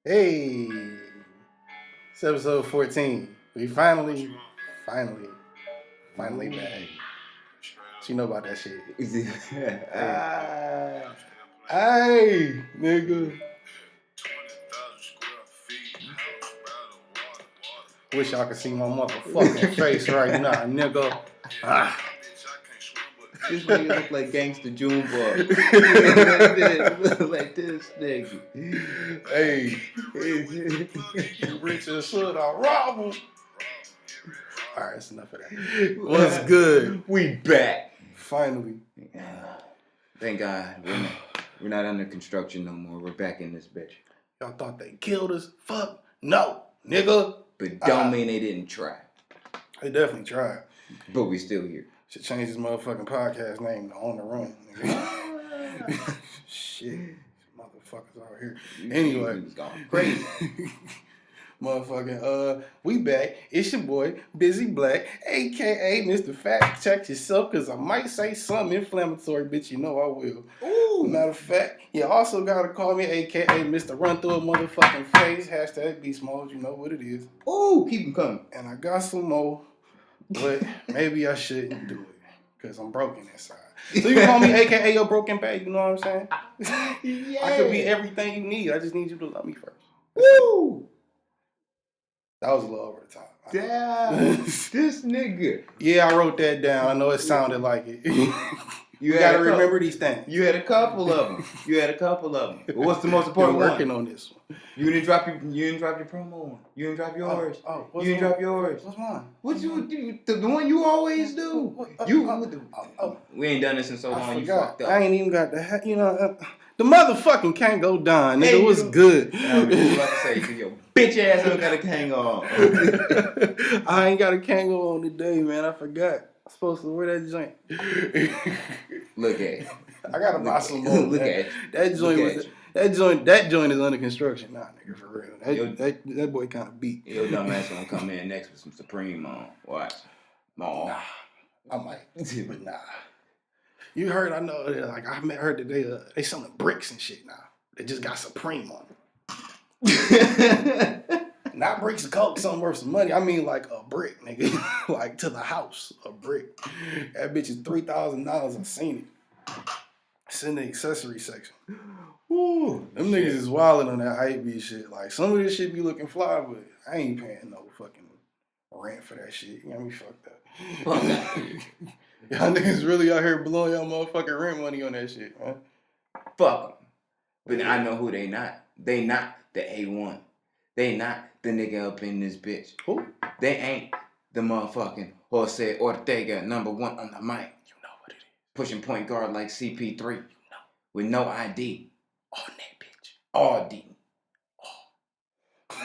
Hey, it's episode 14. We finally back. What you know about that shit? Hey, hey, nigga. Wish y'all could see my motherfucking face right now, nigga. This nigga look like Gangsta Junebug. Look like this nigga. Hey, rich as shit, I rob him. Alright, that's enough of that. What's good? We back. Finally. Thank God. We're not under construction no more. We're back in this bitch. Y'all thought they killed us? Fuck no, nigga. But don't mean they didn't try. They definitely tried. But we still here. Should change this motherfucking podcast name to On the Run. Shit. Motherfuckers out here. Anyway. Crazy. Motherfucking, we back. It's your boy, Busy Black, a.k.a. Mr. Fact Check Yourself, because I might say something inflammatory, bitch. You know I will. Ooh. Matter of fact, you also got to call me, a.k.a. Mr. Run Through a Motherfucking Face. Hashtag Beast Mode. You know what it is. Ooh, keep them coming. And I got some more, but maybe I shouldn't do it, because I'm broken inside. So you call me, a.k.a. your broken babe. You know what I'm saying? Yeah. I could be everything you need. I just need you to love me first. Woo! That was a little over the top. Damn, this nigga. Yeah, I wrote that down. I know it sounded like it. You gotta remember these things. You had a couple of them. But what's the most important one? Working on this one. You didn't drop your promo one. You didn't drop yours. You didn't drop yours. What's mine? What you do? The one you always do. We ain't done this in so long. You fucked up. I ain't even got the the motherfucking can't go down, nigga. It was good. I was about to say, your bitch ass don't got a Kango on. I ain't got a Kango on today, man. I forgot. I'm supposed to wear that joint. Look at it. I gotta buy some more. Look at it. That joint is under construction now, nigga, for real. That boy kind of beat. Your dumb ass gonna come in next with some Supreme on. Watch. No. Nah, I might, but nah. You heard? I know. Like I heard today, they selling bricks and shit now. They just got Supreme on it. Not bricks of coke, something worth some money. I mean, like a brick, nigga. Like to the house, a brick. That bitch is $3,000. I've seen it. It's in the accessory section. Ooh, them niggas is wilding on that hype beat shit. Like some of this shit be looking fly, but I ain't paying no fucking rent for that shit. You got me fucked up. Fuck that. Y'all niggas really out here blowing y'all motherfucking rent money on that shit, man. Fuck them. But I know who they not. They not the A1. They not the nigga up in this bitch. Who? They ain't the motherfucking Jose Ortega #1 on the mic. You know what it is. Pushing point guard like CP3. You know. With no ID. On that bitch. All D.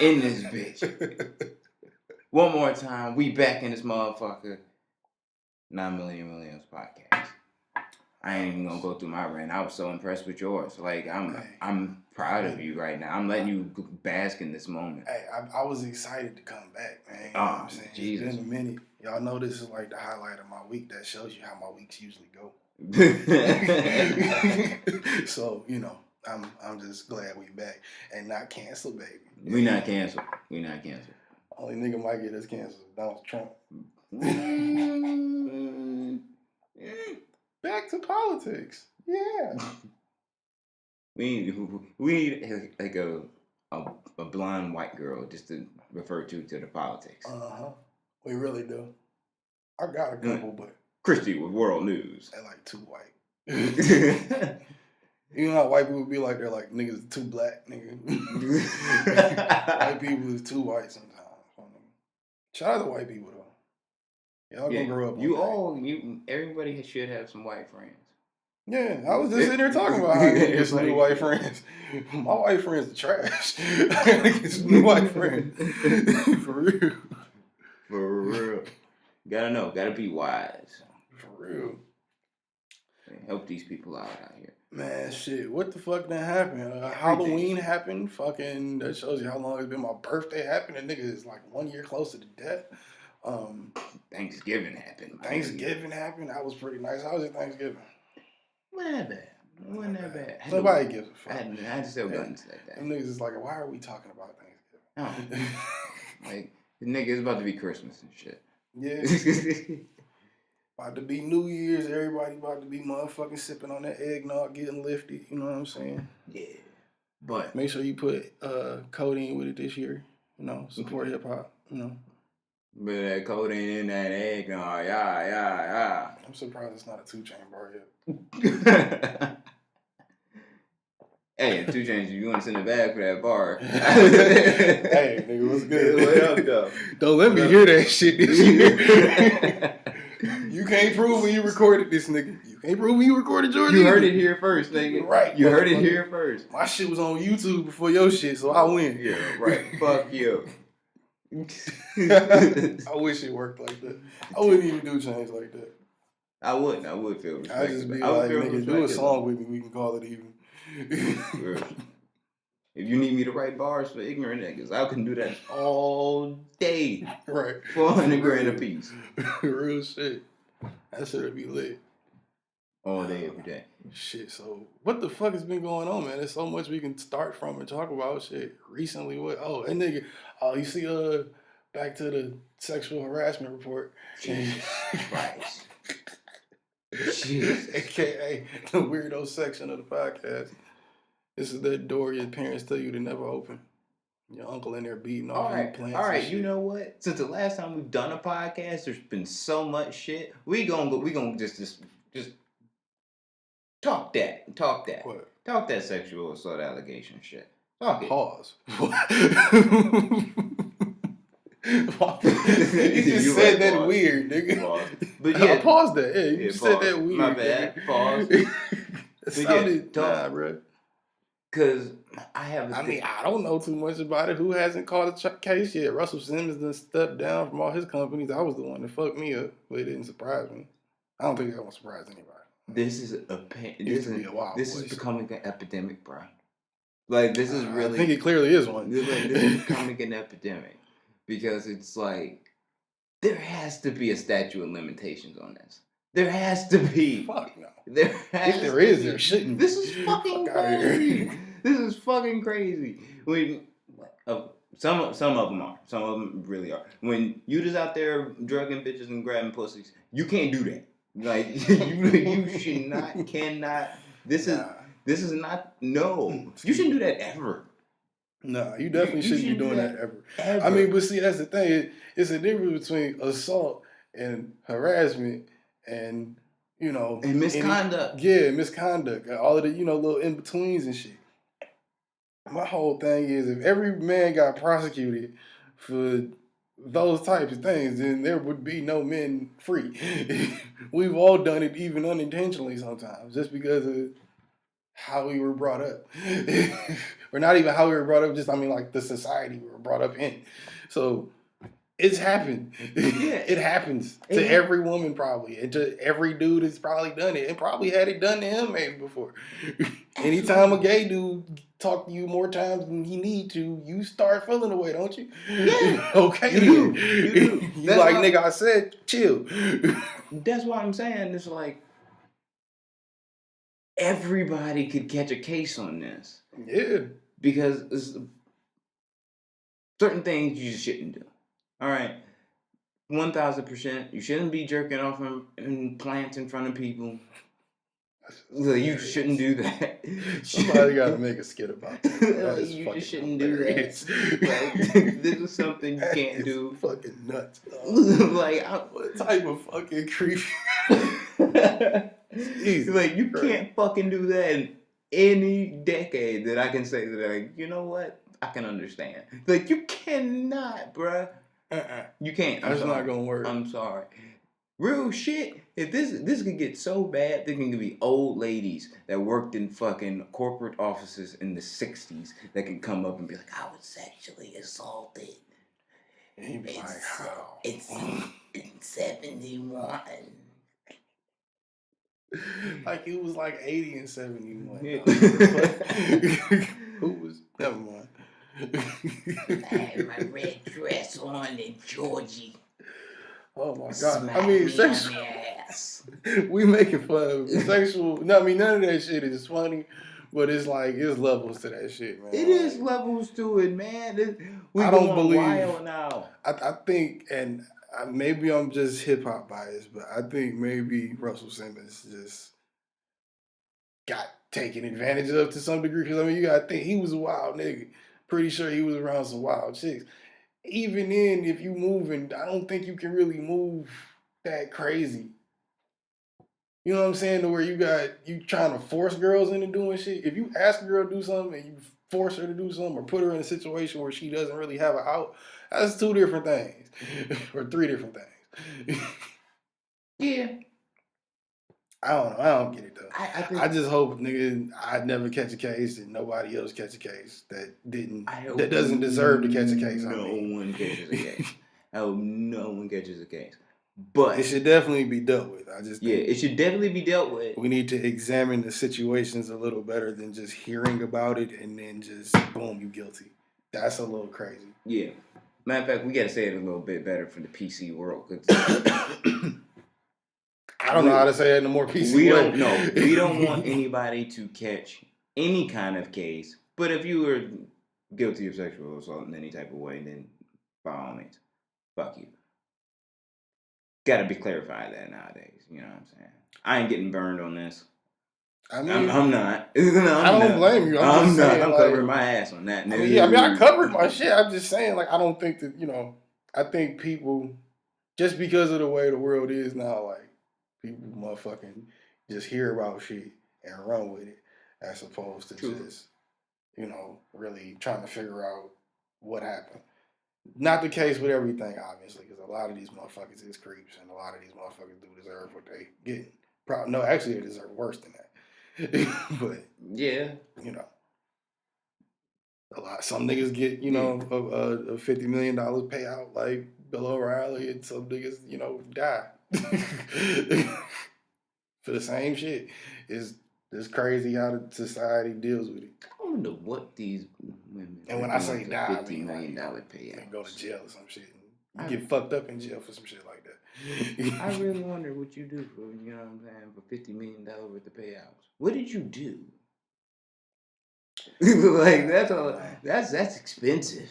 In this bitch. One more time. We back in this motherfucker. 9 Million podcast. I ain't even gonna go through my rant. I was so impressed with yours. Like I'm proud of you right now. I'm letting you bask in this moment. Hey, I was excited to come back, man. You know what I'm saying? Jesus. It's been a minute. Y'all know this is like the highlight of my week. That shows you how my weeks usually go. So I'm just glad we back and not canceled, baby. We not canceled. Only nigga might get us canceled. Donald Trump. Back to politics. Yeah. We need like a blonde white girl just to refer to the politics. We really do. I got a couple, but Christy with World News. They're like too white. You know how white people be like, they're like, niggas too black, nigga. White people is too white sometimes. Shout out to white people though. Y'all gonna grow up. Everybody should have some white friends. Yeah, I was just sitting there talking about how I get some new white friends. My white friends are trash. I gotta get some new white friends. For real. For real. Gotta be wise. For real. Help these people out here. Man, shit, what the fuck done happened? Halloween happened. Fucking, that shows you how long it's been. My birthday happened. And nigga is like 1 year closer to death. Thanksgiving happened. Thanksgiving happened. That was pretty nice. How was your Thanksgiving? Man, It wasn't that bad. Nobody gives a fuck. I just still got into that. Them niggas is like, why are we talking about Thanksgiving? Oh. Like, the nigga, it's about to be Christmas and shit. Yeah. About to be New Year's. Everybody about to be motherfucking sipping on that eggnog, getting lifted. You know what I'm saying? Yeah. But make sure you put codeine with it this year. You know, support hip hop. You know. But that codeine in that eggnog, yeah. I'm surprised it's not a 2 Chainz bar yet. Hey, 2 Chainz, you want to send a bag for that bar? Hey, nigga, what's good? What up, though? Don't let me hear that shit this year. You can't prove when you recorded this, nigga. You can't prove when you recorded yours. You heard it here first, nigga. Right. You heard it here first. My shit was on YouTube before your shit, so I win. Yeah, right. Fuck you. I wish it worked like that. I wouldn't even do Chainz like that. I wouldn't. I would feel respected. I'd just be like, nigga, do a song with me. We can call it even. If you need me to write bars for ignorant niggas, I can do that all day. Right. 400 grand a piece. Real shit. That shit'll be lit. All day, every day. Shit, so what the fuck has been going on, man? There's so much we can start from and talk about. Shit, recently, what? Oh, that nigga, you see, back to the sexual harassment report. Jesus Christ. Jesus. AKA the weirdo section of the podcast. This is that door your parents tell you to never open. Your uncle in there beating off your plants. All right, you know what? Since the last time we've done a podcast, there's been so much shit. We gonna just talk that. What? Talk that sexual assault allegation shit. Talk it. Pause. You just said that pause. Weird, nigga. Pause. But yeah, pause that. Yeah, you said that weird. My bad. Nigga. Pause. It sounded bro. Cause I have. I don't know too much about it. Who hasn't caught a case yet? Russell Simmons done stepped down from all his companies. I was the one that fucked me up, but it didn't surprise me. I don't think that won't surprise anybody. This is This is becoming an epidemic, bro. Like this is really. I think it clearly is one. This is becoming an epidemic because it's like there has to be a statute of limitations on this. There has to be. Fuck no. If there is, there shouldn't be. This is fucking crazy. This is fucking crazy. Some of them are. Some of them really are. When you just out there drugging bitches and grabbing pussies, you can't do that. Like you should not, cannot. This is not. No, you shouldn't do that ever. No, you definitely shouldn't be doing that ever. I mean, but see, that's the thing. It's a difference between assault and harassment and, and misconduct. Misconduct. All of the, little in-betweens and shit. My whole thing is if every man got prosecuted for those types of things, then there would be no men free. We've all done it even unintentionally sometimes, just because of how we were brought up. Or not even how we were brought up, like the society we were brought up in. So it's happened. Yeah. It happens to every woman probably. And to every dude has probably done it. And probably had it done to him maybe before. Anytime a gay dude talk to you more times than he need to, you start feeling away, don't you? Yeah. Okay. You do. You like, nigga, I said, chill. That's why I'm saying it's like everybody could catch a case on this. Yeah. Because certain things you just shouldn't do. All right, 1,000%. You shouldn't be jerking off in plants in front of people. You shouldn't do that. Somebody got to make a skit about that. You just shouldn't do that. This is something you can't do. Fucking nuts. What type of fucking creep? Like you can't fucking do that in any decade that I can say that. You know what? I can understand. Like you cannot, bruh. You can't. That's not gonna work. I'm sorry. Real shit. If this could get so bad, there can be old ladies that worked in fucking corporate offices in the 60s that can come up and be like, I was sexually assaulted. And he'd be like, how? It's in 71. Like it was like 80 and 71. Yeah. Who was? Never mind. I had my red dress on in Georgie. Oh my god! I mean, We making fun of sexual. No, I mean none of that shit is funny, but it's like it's levels to that shit, man. It is levels to it, man. We I don't going believe- wild now. I think, and maybe I'm just hip hop biased, but I think maybe Russell Simmons just got taken advantage of to some degree. Because I mean, you gotta think he was a wild nigga. Pretty sure he was around some wild chicks. Even then, if you moving, I don't think you can really move that crazy. You know what I'm saying? To where you trying to force girls into doing shit. If you ask a girl to do something and you force her to do something or put her in a situation where she doesn't really have an out, that's two different things. Or three different things. Yeah. I don't know. I don't get it though. I think I just hope, nigga, I'd never catch a case and nobody else catch a case that doesn't deserve to catch a case. No I mean. one catches a case. I hope no one catches a case. But It should definitely be dealt with. I just think it should definitely be dealt with. we need to examine the situations a little better than just hearing about it and then just boom, you guilty. That's a little crazy. Yeah. Matter of fact, we got to say it a little bit better for the PC world. 'Cause I don't know how to say it in a more PC we way. don't know. We don't want anybody to catch any kind of case. But if you were guilty of sexual assault in any type of way, then by all means, fuck you. Got to be clarified that nowadays. You know what I'm saying? I ain't getting burned on this. I mean, I'm not. I don't blame you. I'm just not. saying, I'm like, covering my ass on that. I covered my shit. I'm just saying, like, I don't think that, I think people, just because of the way the world is now, like, people motherfucking just hear about shit and run with it as opposed to just, really trying to figure out what happened. Not the case with everything, obviously, because a lot of these motherfuckers is creeps and a lot of these motherfuckers do deserve what they get. No, actually, they deserve worse than that. But, yeah, some niggas get, a $50 million payout like Bill O'Reilly, and some niggas, die. For the same shit. It's crazy how the society deals with it. I wonder what these women. And when I say die, I mean $50 million like, payout. They go to jail or some shit. You get fucked up in jail for some shit like that. I really wonder what you do for, you know what I'm saying, for $50 million worth of payouts. What did you do? Like that's expensive.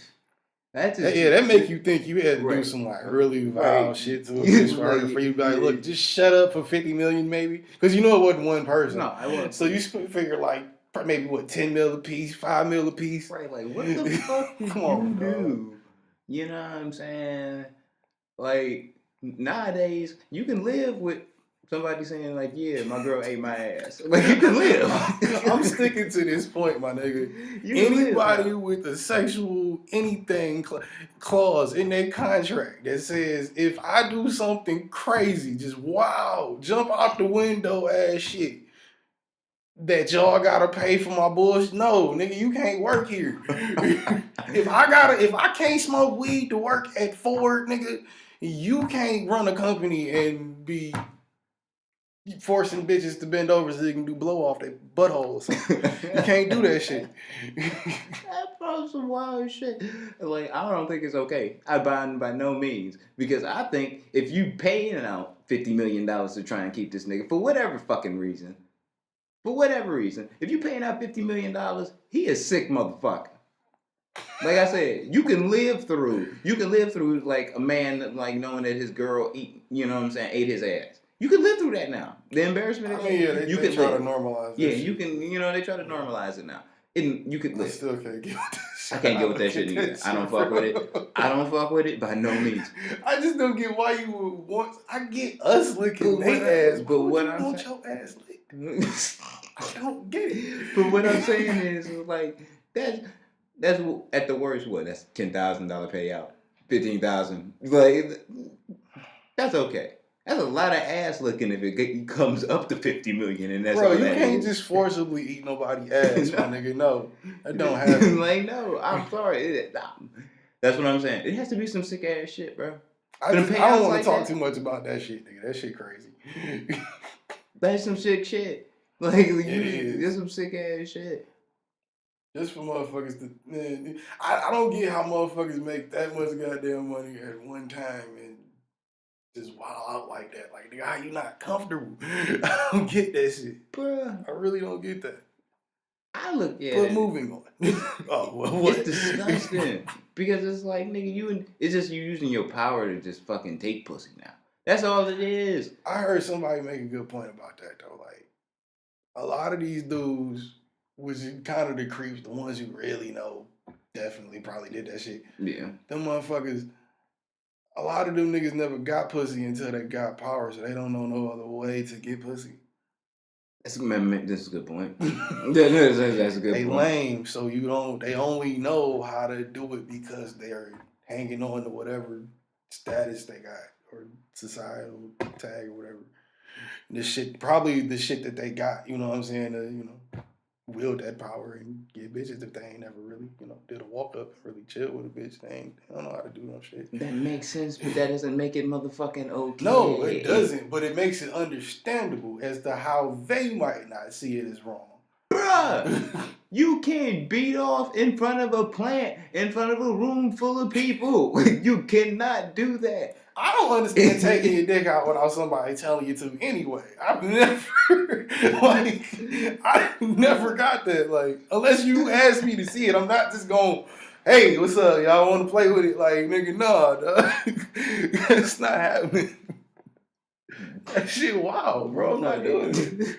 That make you think you had to do some like really vile shit to a bitch for you to be like, look, just shut up for $50 million maybe, because it wasn't one person. No, I wasn't. So you figure like maybe $10 mil a piece, $5 mil a piece. Right, like what the fuck did you do? You know what I'm saying? Like nowadays, you can live with somebody saying like, "Yeah, my girl ate my ass." Like you can live. I'm sticking to this point, my nigga. Anybody with a sexual anything clause in their contract that says if I do something crazy, just jump out the window ass shit, that y'all gotta pay for my bullshit. No, nigga, you can't work here. If I can't smoke weed to work at Ford, nigga, you can't run a company and be forcing bitches to bend over so they can do blow off their buttholes. You can't do that shit. That's probably some wild shit. Like I don't think it's okay. By no means, because I think if you paying out $50 million to try and keep this nigga for whatever fucking reason. For whatever reason, if you paying out $50 million, he a sick motherfucker. Like I said, you can live through like a man like knowing that his girl ate his ass. You can live through that now. The embarrassment. They try to normalize. Yeah, you can. They try to normalize it now. And you could live. I still can't get with that shit. I can't get with that shit either. I don't fuck with it. I don't fuck with it by no means. I just don't get why you would want. I get us licking their ass, but what I want your ass licked. I don't get it. But what I'm saying is like that's at the worst. What? That's $10,000 payout. $15,000. Like that's okay. That's a lot of ass looking if it comes up to $50 million, and that's bro. All You that can't is. just forcibly eat nobody ass, my nigga. No, that don't happen. Like no, I'm sorry. That's what I'm saying. It has to be some sick ass shit, bro. I don't want to talk too much about that shit, nigga. That shit crazy. That's some sick shit. Like there's some sick ass shit. Just for motherfuckers to, man, I don't get how motherfuckers make that much goddamn money at one time and just wild out like that. Like, nigga, how you not comfortable? I don't get that shit. Bruh, I really don't get that. I look at But it. moving on. Oh, well, what? It's disgusting because it's like, nigga, it's just you using your power to just fucking take pussy now. That's all it is. I heard somebody make a good point about that though. Like, a lot of these dudes, which is kind of the creeps, the ones you really know, definitely probably did that shit. Yeah. Them motherfuckers, a lot of them niggas never got pussy until they got power, so they don't know no other way to get pussy. This is a good point. That's a good They point. lame, so they only know how to do it because they're hanging on to whatever status they got or societal tag or whatever. Probably the shit that they got, you know what I'm saying, to, wield that power and get bitches if they ain't never really, did a walk up and really chill with a bitch. They don't know how to do no shit. That makes sense, but that doesn't make it motherfucking okay. No, it doesn't, but it makes it understandable as to how they might not see it as wrong. Bruh, you can't beat off in front of a plant, in front of a room full of people. You cannot do that. I don't understand taking your dick out without somebody telling you to anyway. I never got that. Like, unless you ask me to see it, I'm not just going, hey, what's up? Y'all want to play with it? Like, nigga, nah, dog. It's not happening. That shit wild, bro. I'm not doing it.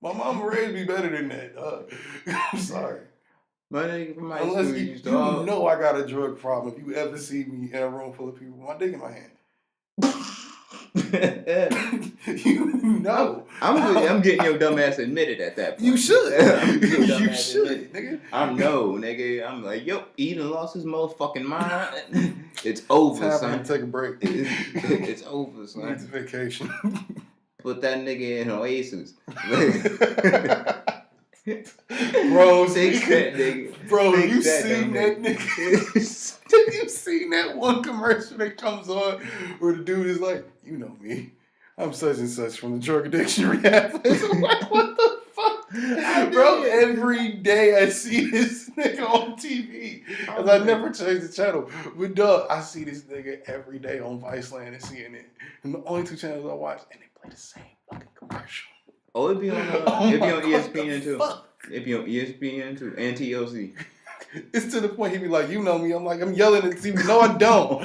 My mama raised me better than that, dog. I'm sorry. My nigga from high Unless school you used to all... know I got a drug problem. If you ever see me in a room full of people with my dick in my hand. You know. I'm getting your dumb ass admitted at that point. You should. You should, admitted. nigga. Nigga. I'm like, yo, Eden lost his motherfucking mind. It's over, Time son. for him to take a break. It's over, son. Needs a vacation. Put that nigga in Oasis. Bro, Take that nigga. Bro, Take you that seen that nigga? You seen that one commercial that comes on where the dude is like, you know me, I'm such and such from the drug addiction rehab. I'm like, what the fuck? Bro, every day I see this nigga on TV. Because I never changed the channel. But dog, I see this nigga every day on Viceland and CNN. And the only two channels I watch, and they play the same fucking commercial. Oh, it'd be on ESPN too. Fuck? It'd be on ESPN too and TLC. It's to the point he be like, you know me. I'm like, I'm yelling at TV. No, I don't.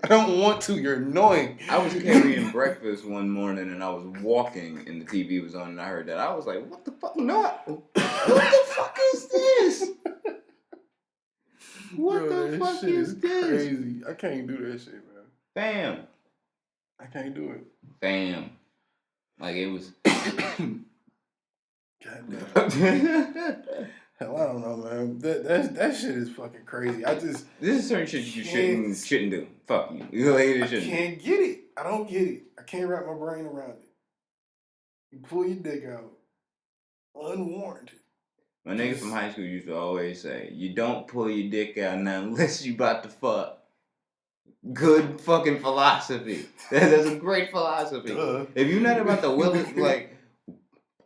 I don't want to. You're annoying. I was carrying breakfast one morning and I was walking and the TV was on and I heard that. I was like, what the fuck? No, what the fuck is this? What Bro, the that fuck shit is this? Crazy. I can't do that shit, man. Bam. I can't do it. Bam. Like it was. Goddamn. Hell, I don't know, man. That shit is fucking crazy. This is certain shit you shouldn't do. Fuck you. I can't get it. I don't get it. I can't wrap my brain around it. You pull your dick out unwarranted. My niggas from high school used to always say, you don't pull your dick out now unless you about to fuck. Good fucking philosophy. That's a great philosophy. If you're not about to like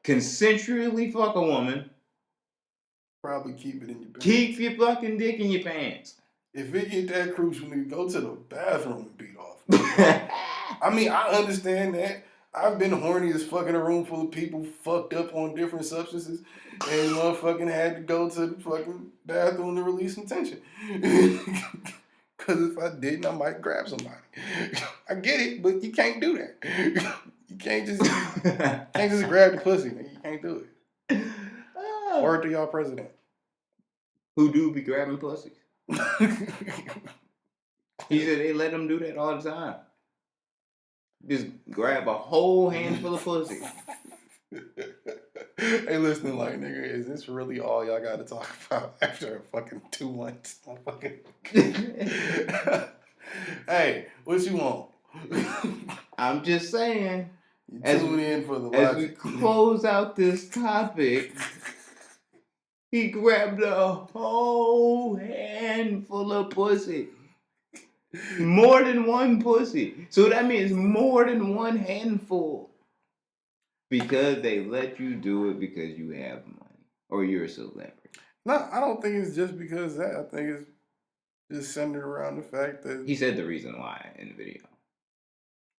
consensually fuck a woman, probably keep it in your pants. Keep your fucking dick in your pants. If it get that crucial, nigga, go to the bathroom and beat off. I mean, I understand that. I've been horny as fucking a room full of people fucked up on different substances and motherfucking had to go to the fucking bathroom to release some tension. Because if I didn't, I might grab somebody. I get it, but you can't do that. You can't just grab the pussy, nigga. You can't do it. Word to y'all president. Who do be grabbing pussies? He said they let them do that all the time. Just grab a whole handful of pussy. Hey, listen, like, nigga, is this really all y'all got to talk about after fucking 2 months? Hey, what you want? I'm just saying. You tune in for the as logic. we close out this topic, he grabbed a whole handful of pussy. More than one pussy. So that means more than one handful. Because they let you do it because you have money. Or you're a celebrity. No, I don't think it's just because of that. I think it's just centered around the fact that He said the reason why in the video.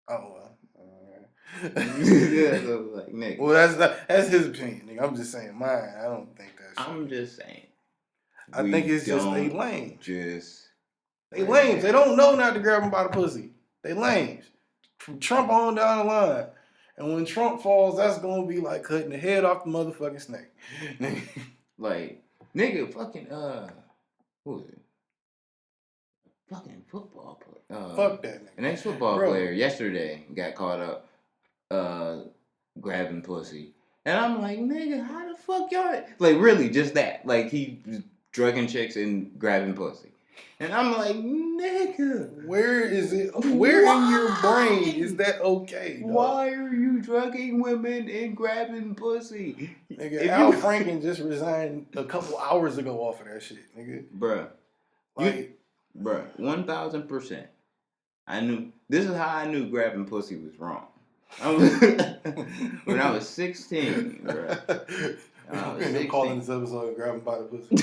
oh well. Yeah, so like, nigga. Well, that's his opinion. Nigga. I'm just saying mine. I don't think that's. I'm just saying. I think it's just they lame. They lames. They don't know not to grab him by the pussy. They lames. From Trump on down the line. And when Trump falls, that's gonna be like cutting the head off the motherfucking snake. Like, nigga, fucking who was it? Fucking football player. Fuck that nigga. An ex-football player yesterday got caught up grabbing pussy. And I'm like, nigga, how the fuck y'all like really just that. Like he was drugging chicks and grabbing pussy. And I'm like, nigga. Where is it? Where in your brain is that okay? Dog? Why are you drugging women and grabbing pussy? Nigga, Al Franken just resigned a couple hours ago off of that shit, nigga. Bruh. Like, bruh, 1000%. I knew, this is how I knew grabbing pussy was wrong. When I was 16, bruh. I'm calling this episode "Grabbing by the Pussy."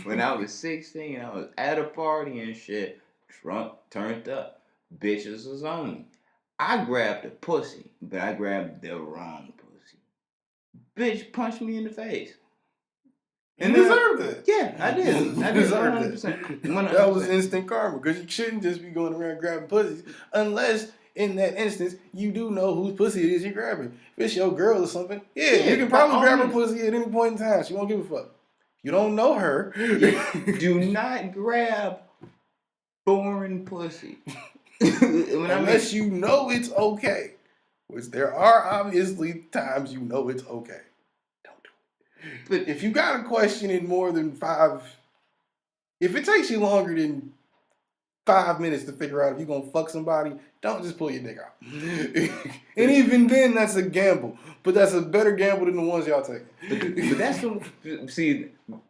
When I was 16, I was at a party and shit, drunk, turned up, bitches was on me. I grabbed a pussy, but I grabbed the wrong pussy. Bitch punched me in the face. And deserved it. Yeah, I did. I deserved it. That was instant karma because you shouldn't just be going around grabbing pussies unless. In that instance, you do know whose pussy it is you're grabbing. If it's your girl or something, yeah you can probably grab her pussy at any point in time. She won't give a fuck. You don't know her. Do not grab foreign pussy. Unless you know it's okay. Which there are obviously times you know it's okay. Don't do it. But if you got a question in more than 5... If it takes you longer than 5 minutes to figure out if you're going to fuck somebody, don't just pull your dick out. And even then, that's a gamble. But that's a better gamble than the ones y'all take. But that's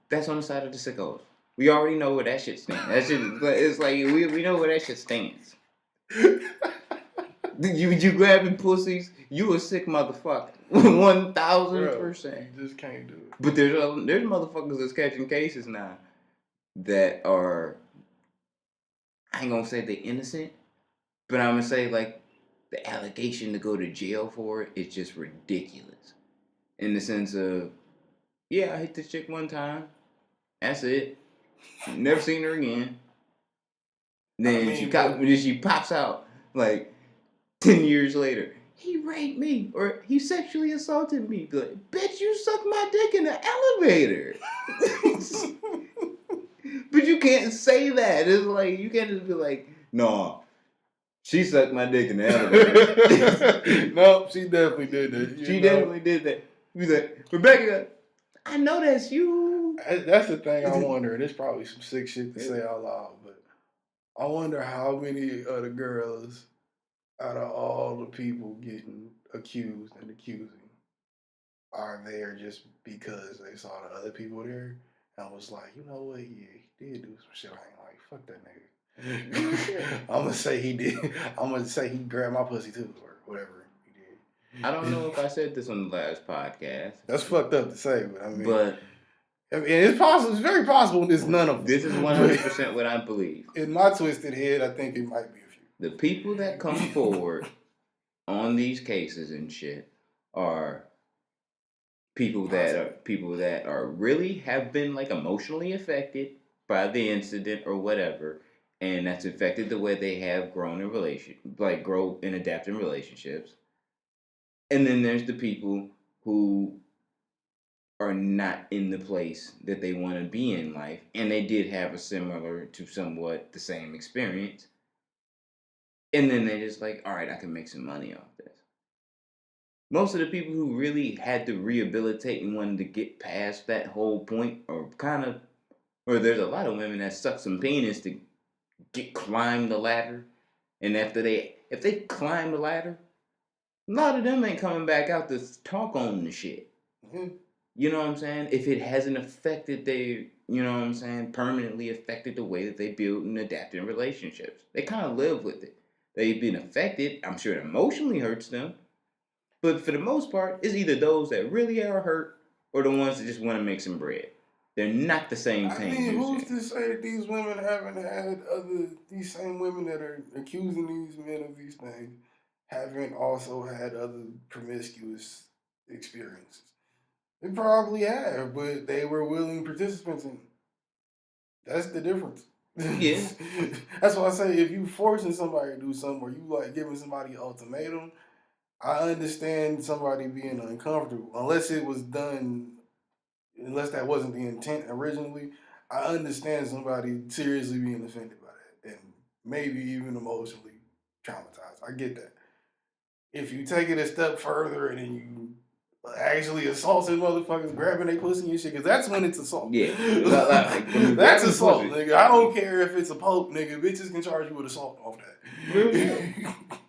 that's on the side of the sickos. We already know where that shit stands. That shit, it's like, we know where that shit stands. You grabbing pussies, you a sick motherfucker. 1000%. You just can't do it. But there's motherfuckers that's catching cases now that are, I ain't gonna say they're innocent, but I'm gonna say like the allegation to go to jail for it is just ridiculous. In the sense of, yeah, I hit this chick one time. That's it. Never seen her again. Then she pops out like 10 years later. He raped me or he sexually assaulted me. Like, bitch, you sucked my dick in the elevator. But you can't say that. It's like, you can't just be like, no, she sucked my dick in the elevator. Nope, she definitely did that. She definitely did that. He's like, Rebecca, I know that's you. That's the thing I wonder, and it's probably some sick shit to say out loud, but I wonder how many of the girls out of all the people getting accused and accusing are there just because they saw the other people there and was like, you know what, yeah, he did do some shit. I ain't like, fuck that nigga. I'm gonna say he did. I'm gonna say he grabbed my pussy too, or whatever he did. I don't know if I said this on the last podcast. That's fucked up to say, but I mean, but it's possible. It's very possible. There's none of them. This is 100% what I believe. In my twisted head, I think it might be a few. The people that come forward on these cases and shit are people that are really have been like emotionally affected by the incident or whatever, and that's affected the way they have grown in grow and adapt in relationships. And then there's the people who are not in the place that they want to be in life, and they did have a similar to somewhat the same experience. And then they're just like, all right, I can make some money off this. Most of the people who really had to rehabilitate and wanted to get past that whole point or there's a lot of women that suck some penis to climb the ladder. And if they climb the ladder, a lot of them ain't coming back out to talk on the shit. Mm-hmm. You know what I'm saying? If it hasn't affected permanently affected the way that they build and adapt in relationships. They kind of live with it. They've been affected. I'm sure it emotionally hurts them. But for the most part, it's either those that really are hurt or the ones that just want to make some bread. They're not the same I thing. mean, you're who's saying. to say that these women haven't had these same women that are accusing these men of these things haven't also had other promiscuous experiences? They probably have, but they were willing participants in it. That's the difference. Yeah. That's why I say if you forcing somebody to do something or you like giving somebody an ultimatum, I understand somebody being uncomfortable. Unless that wasn't the intent originally, I understand somebody seriously being offended by that and maybe even emotionally traumatized. I get that. If you take it a step further and then you actually assaulting motherfuckers, grabbing their pussy and shit, because that's when it's assault. Yeah. Like, when you That's grab assault, pussy. nigga. I don't care if it's a pope, nigga. Bitches can charge you with assault off that. Real shit.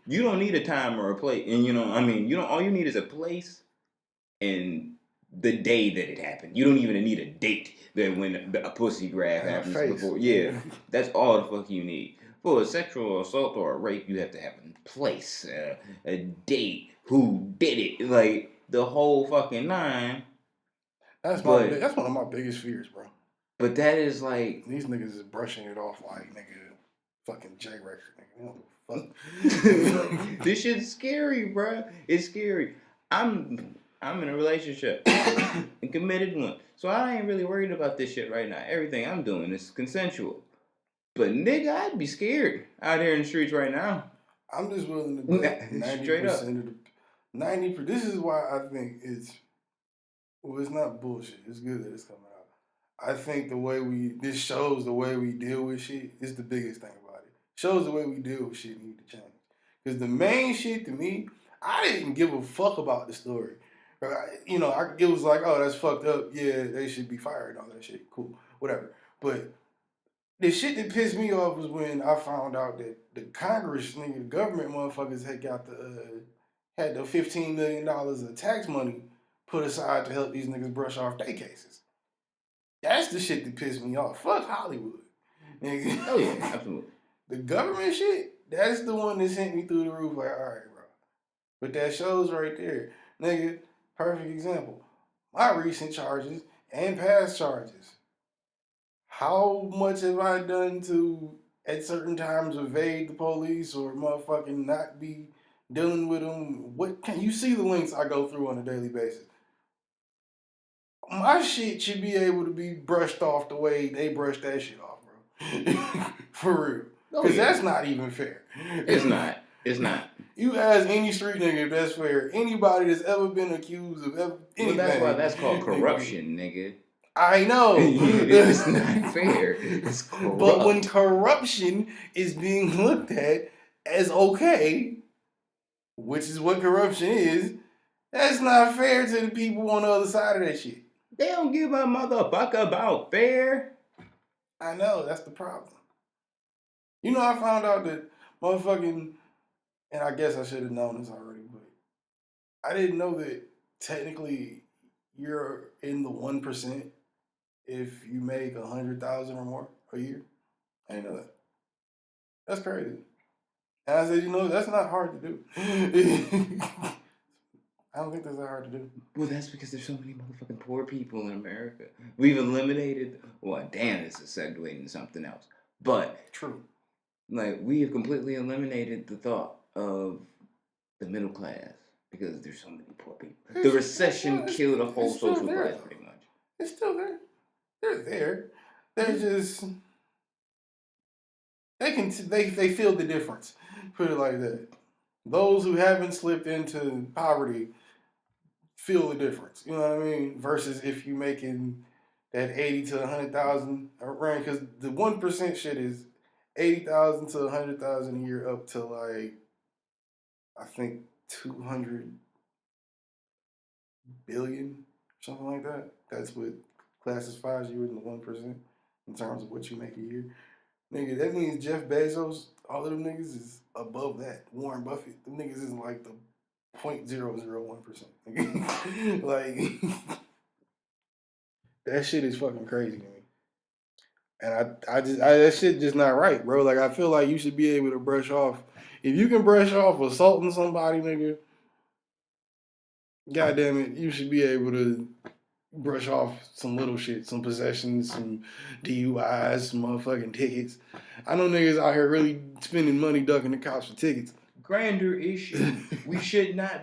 You don't need a time or a place, and you don't. All you need is a place and the day that it happened. You don't even need a date that when a pussy grab And a happens face. before. Yeah, that's all the fuck you need. For a sexual assault or a rape, you have to have a place, a date, who did it, like the whole fucking nine. That's But one of my biggest fears, bro. but that is like These niggas is brushing it off like nigga, fucking J record, nigga. Fuck. this shit's scary, bro. It's scary. I'm in a relationship, a committed one, so I ain't really worried about this shit right now. Everything I'm doing is consensual. But nigga, I'd be scared out here in the streets right now. I'm just willing to bet 90% of the 90. This is why I think it's not bullshit. It's good that it's coming out. I think this shows the way we deal with shit is the biggest thing about it. Shows the way we deal with shit need to change. Because the main shit to me, I didn't give a fuck about the story. It was like, oh, that's fucked up. Yeah, they should be fired and all that shit. Cool, whatever. But the shit that pissed me off was when I found out that the Congress, nigga, the government motherfuckers had the $15 million of tax money put aside to help these niggas brush off their cases. That's the shit that pissed me off. Fuck Hollywood, nigga. Oh yeah, absolutely. The government shit, that's the one that sent me through the roof. Like, all right, bro. But that shows right there, nigga. Perfect example. My recent charges and past charges. How much have I done to, at certain times, evade the police or motherfucking not be dealing with them? What can you see the links I go through on a daily basis? My shit should be able to be brushed off the way they brush that shit off, bro. For real. Because that's not even fair. It's not. It's not. You ask any street nigga if that's fair. Anybody that's ever been accused of anything. Well, that's why that's called corruption, nigga. I know. It's not fair. It's corrupt. But when corruption is being looked at as okay, which is what corruption is, that's not fair to the people on the other side of that shit. They don't give a motherfucker about fair. I know, that's the problem. I found out that motherfucking, and I guess I should have known this already, but I didn't know that technically you're in the 1% if you make 100,000 or more a year. I didn't know that. That's crazy. And I said, that's not hard to do. I don't think that's that hard to do. Well, that's because there's so many motherfucking poor people in America. We've eliminated. Well, damn, this is segueing into something else. But true. Like, we have completely eliminated the thought of the middle class because there's so many poor people. The recession killed a whole social class, pretty much. It's still there. They're there. They're just they feel the difference. Put it like that. Those who haven't slipped into poverty feel the difference. You know what I mean? Versus if you making that 80 to 100,000 range, because the 1% shit is 80,000 to 100,000 a year up to like I think 200 billion, something like that. That's what classifies you in the 1% in terms of what you make a year. Nigga, that means Jeff Bezos, all of them niggas is above that. Warren Buffett, them niggas is like the 0.001%. Like, that shit is fucking crazy to me. And that shit just not right, bro. Like, I feel like you should be able to brush off. If you can brush off assaulting somebody, nigga, goddamn it, you should be able to brush off some little shit, some possessions, some DUIs, some motherfucking tickets. I know niggas out here really spending money ducking the cops for tickets. Grander issue. We should not,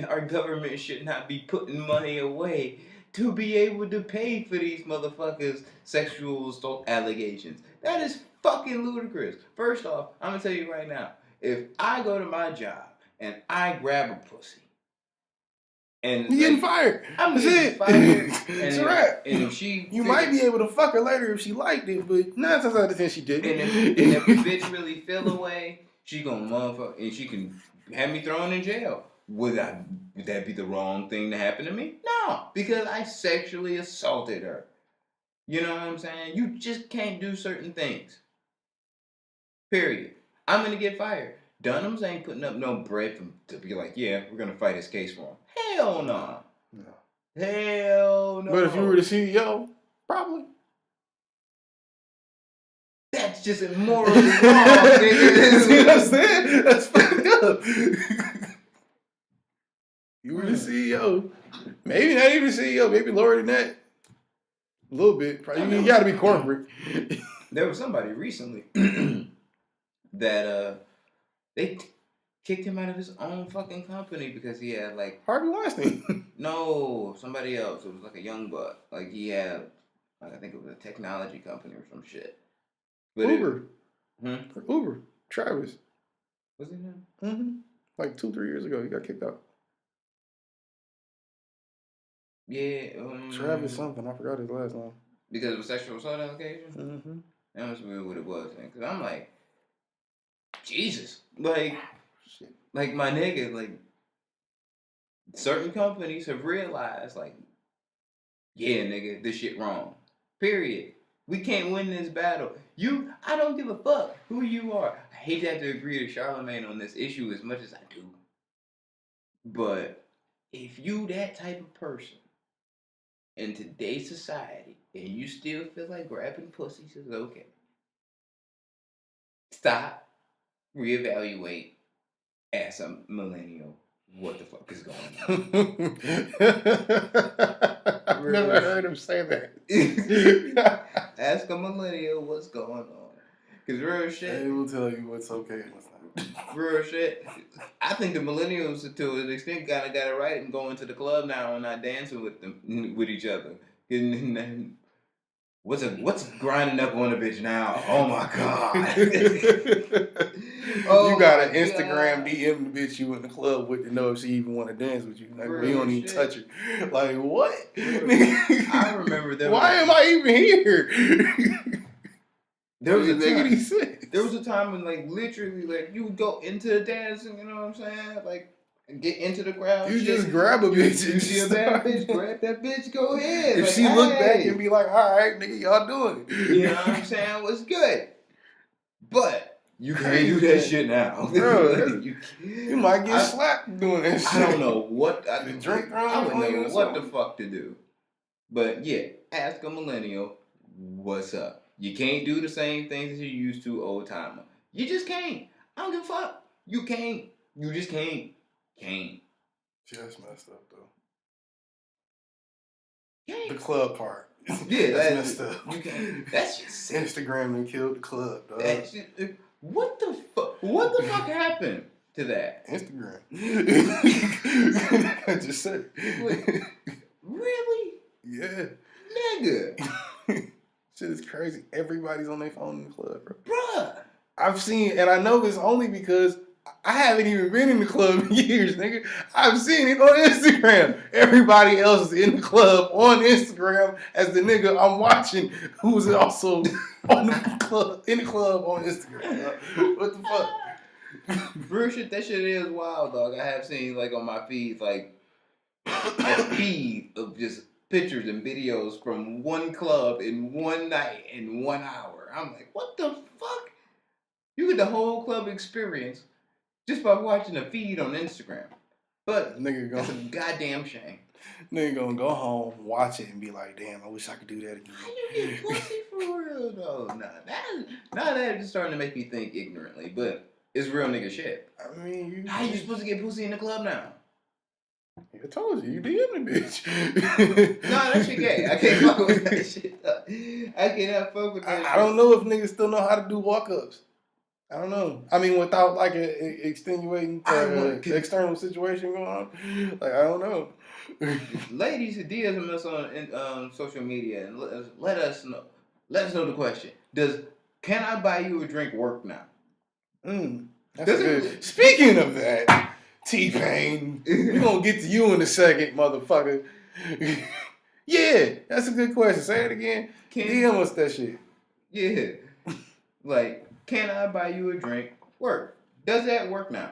our government should not be putting money away to be able to pay for these motherfuckers' sexual assault allegations. That is fucking ludicrous. First off, I'm gonna tell you right now, if I go to my job and I grab a pussy, and You getting fired. I'm That's getting it. fired. It's And a wrap. And if she, You might be able to fuck her later if she liked it, but 9 times out of 10 she didn't. and if the bitch really feel away, she gonna motherfucker, and she can have me thrown in jail. Would that be the wrong thing to happen to me? No, because I sexually assaulted her. You know what I'm saying? You just can't do certain things. Period. I'm gonna get fired. Dunhams ain't putting up no bread to be like, yeah, we're gonna fight his case for him. Hell no. No. Hell no. But if you were the CEO, probably. That's just immorally wrong, nigga. See what I'm saying? That's fucked up. You were the CEO. Maybe not even the CEO. Maybe lower than that. A little bit. Probably. You gotta be corporate. There was somebody recently that they kicked him out of his own fucking company because he had like Harvey Weinstein. no, somebody else. It was like a young buck. Like he had, like, I think it was a technology company or some shit. But Uber. It, Uber. Travis. was it him? Mm-hmm. Like 2-3 years ago, he got kicked out. Yeah. Travis something. I forgot his last name. Because of a sexual assault allegation? Mm-hmm. That must be what it was. Because I'm like, Jesus. Like, Shit. like my nigga, like, certain companies have realized, like, yeah, nigga, this shit wrong. Period. We can't win this battle. I don't give a fuck who you are. I hate to have to agree to Charlemagne on this issue as much as I do. But if you that type of person in today's society and you still feel like grabbing pussies is okay, stop, reevaluate, ask a millennial what the fuck is going on. I've never heard him say that. Ask a millennial what's going on. Because real shit. They will tell you what's okay and what's not. Real shit. I think the millennials, to an extent, got it right and going to the club now and not dancing with each other. What's grinding up on a bitch now? Oh my god! You got an Instagram DM the bitch you in the club with to know if she even want to dance with you. Like, we don't even touch her. Like, what? I remember that. Why am I even here? There was a time when, like, literally, like, you would go into the dancing, you know what I'm saying? Like, get into the crowd. You just grab a bitch. You see a bad bitch, grab that bitch, go ahead. If like, she look back and be like, all right, nigga, y'all doing it. You know what I'm saying? What's good? But you can't do that shit now. Bro, you might get slapped doing that shit. I don't know what. I The drink thrown I wouldn't on you know or what something. the fuck to do. But yeah, ask a millennial what's up. You can't do the same things as you used to, old timer. You just can't. I don't give a fuck. You can't. You just can't. Can't. Just messed up though. Can't. The club part. Yeah, that's messed up. You can't. That's just sick. Instagram and killed the club, dog. That shit, what the fuck? What the fuck happened to that? Instagram. I just said it. Wait, really? Yeah. Nigga. Shit is crazy. Everybody's on their phone in the club, bro. Bruh. I've seen, and I know this only because I haven't even been in the club in years, nigga. I've seen it on Instagram. Everybody else is in the club on Instagram as the nigga I'm watching who's also on the club, in the club on Instagram. What the fuck? Real shit, that shit is wild, dog. I have seen, like, on my feed, like, a feed of just pictures and videos from one club in one night in 1 hour. I'm like, what the fuck? You get the whole club experience just by watching a feed on Instagram. But Nigga that's a gonna, goddamn shame. nigga gonna go home, watch it, and be like, damn, I wish I could do that again. How you get pussy for real, though? Now that is starting to make me think ignorantly, but it's real nigga shit. I mean, How you supposed to get pussy in the club now? I told you DM the bitch. No, that shit gay. I can't fuck with that shit. I cannot fuck with that shit. I don't know if niggas still know how to do walk-ups. I don't know. I mean, without like a extenuating external situation going on, like I don't know. Ladies, DM us on social media and let us know. Let us know the question. Can I buy you a drink work now? That's good. Speaking of that, T-Pain, we gonna get to you in a second, motherfucker. Yeah, that's a good question. Say it again. DM us that shit. Yeah. Like, can I buy you a drink? Work. Does that work now?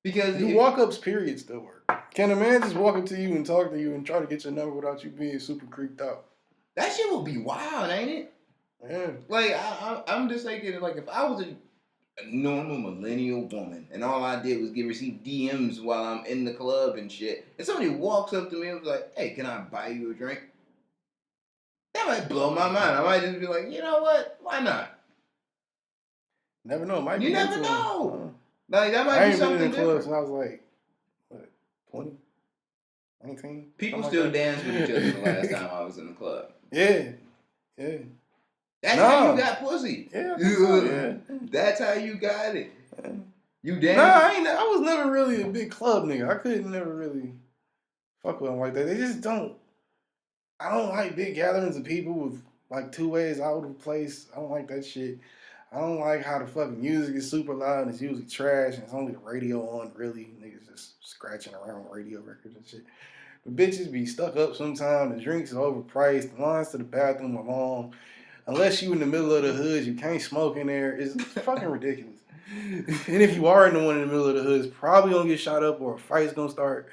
Because do walk-ups period still work? Can a man just walk up to you and talk to you and try to get your number without you being super creeped out? That shit would be wild, ain't it? Yeah. Like, I'm just thinking, like, if I was a normal millennial woman and all I did was receive DMs while I'm in the club and shit, and somebody walks up to me and was like, hey, can I buy you a drink? That might blow my mind. I might just be like, you know what? Why not? Never know. It might you be never know. Like, that might be something been in the club different. since I was like, what, 20? 19? People still like dance with each other the last time I was in the club. Yeah. Yeah. That's how you got pussy. Yeah, yeah. That's how you got it. Yeah. You dance. I was never really a big club nigga. I couldn't never really fuck with them like that. They just don't. I don't like big gatherings of people with like 2 ways out of place. I don't like that shit. I don't like how the fucking music is super loud and it's usually trash and it's only the radio on, really. Niggas just scratching around with radio records and shit. The bitches be stuck up sometimes. The drinks are overpriced. The lines to the bathroom are long. Unless you in the middle of the hood, you can't smoke in there. It's fucking ridiculous. And if you are in the one in the middle of the hood, it's probably gonna get shot up or a fight's gonna start.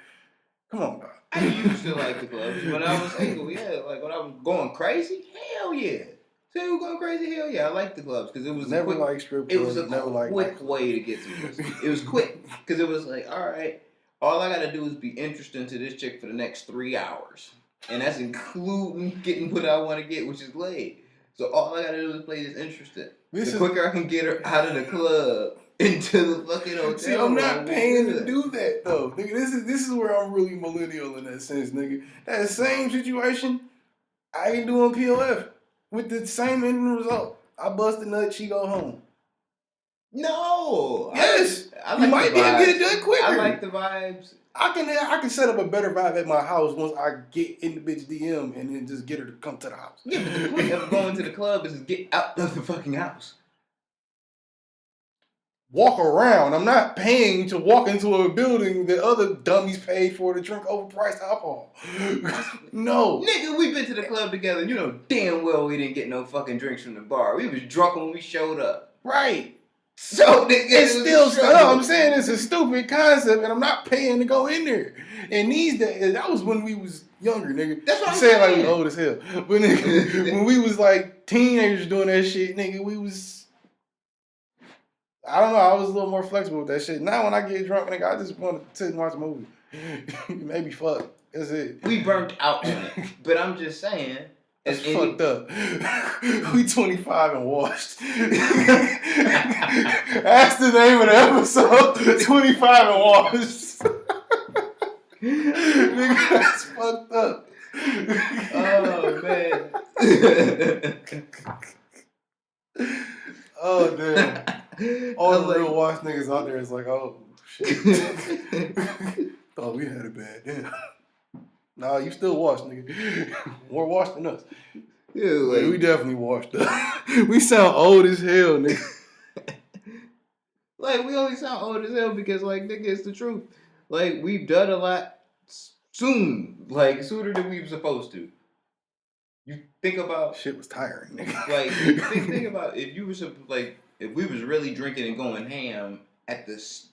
Come on, dog. I used to like the clubs when I was single. Yeah, like when I was going crazy. Hell yeah. Single going crazy. Hell yeah. I liked the clubs because it was never like strip clubs. It was a quick way to get to this. It was quick because it was like, all right, all I gotta do is be interesting to this chick for the next 3 hours, and that's including getting what I want to get, which is laid. So all I gotta do is play this interested. The quicker I can get her out of the club into the fucking hotel. See, I'm not paying to do that though, nigga. This is where I'm really millennial in that sense, nigga. That same situation, I ain't doing POF with the same end result. I bust a nut, she go home. No. Yes. I like you might be able to get it done quicker. I like the vibes. I can set up a better vibe at my house once I get in the bitch DM and then just get her to come to the house. Yeah, but the point of going to the club is to get out of the fucking house. Walk around. I'm not paying to walk into a building that other dummies paid for to drink overpriced alcohol. No. Nigga, we been to the club together. You know damn well we didn't get no fucking drinks from the bar. We was drunk when we showed up. Right. So it's still, no, I'm saying it's a stupid concept, and I'm not paying to go in there. And these days, that was when we was younger, nigga. That's what I'm saying. Like we old as hell, but nigga, when we was like teenagers doing that shit, nigga, we was. I don't know. I was a little more flexible with that shit. Now when I get drunk, nigga, I just want to sit and watch a movie. Maybe fuck. That's it. We burnt out on it, but I'm just saying. That's fucked up. We 25 and washed. That's the name of the episode. 25 and washed. Nigga, that's fucked up. Oh, man. Oh, damn. All the real washed niggas out there is like, oh, shit. Thought we had it bad. Damn. Nah, you still washed, nigga. More washed than us. Yeah, like, we definitely washed up. We sound old as hell, nigga. Like, we only sound old as hell because, like, nigga, it's the truth. Like, we've done a lot soon. Like, sooner than we were supposed to. You think about... Shit was tiring, nigga. Like, think about if you were, like, if we was really drinking and going ham at this...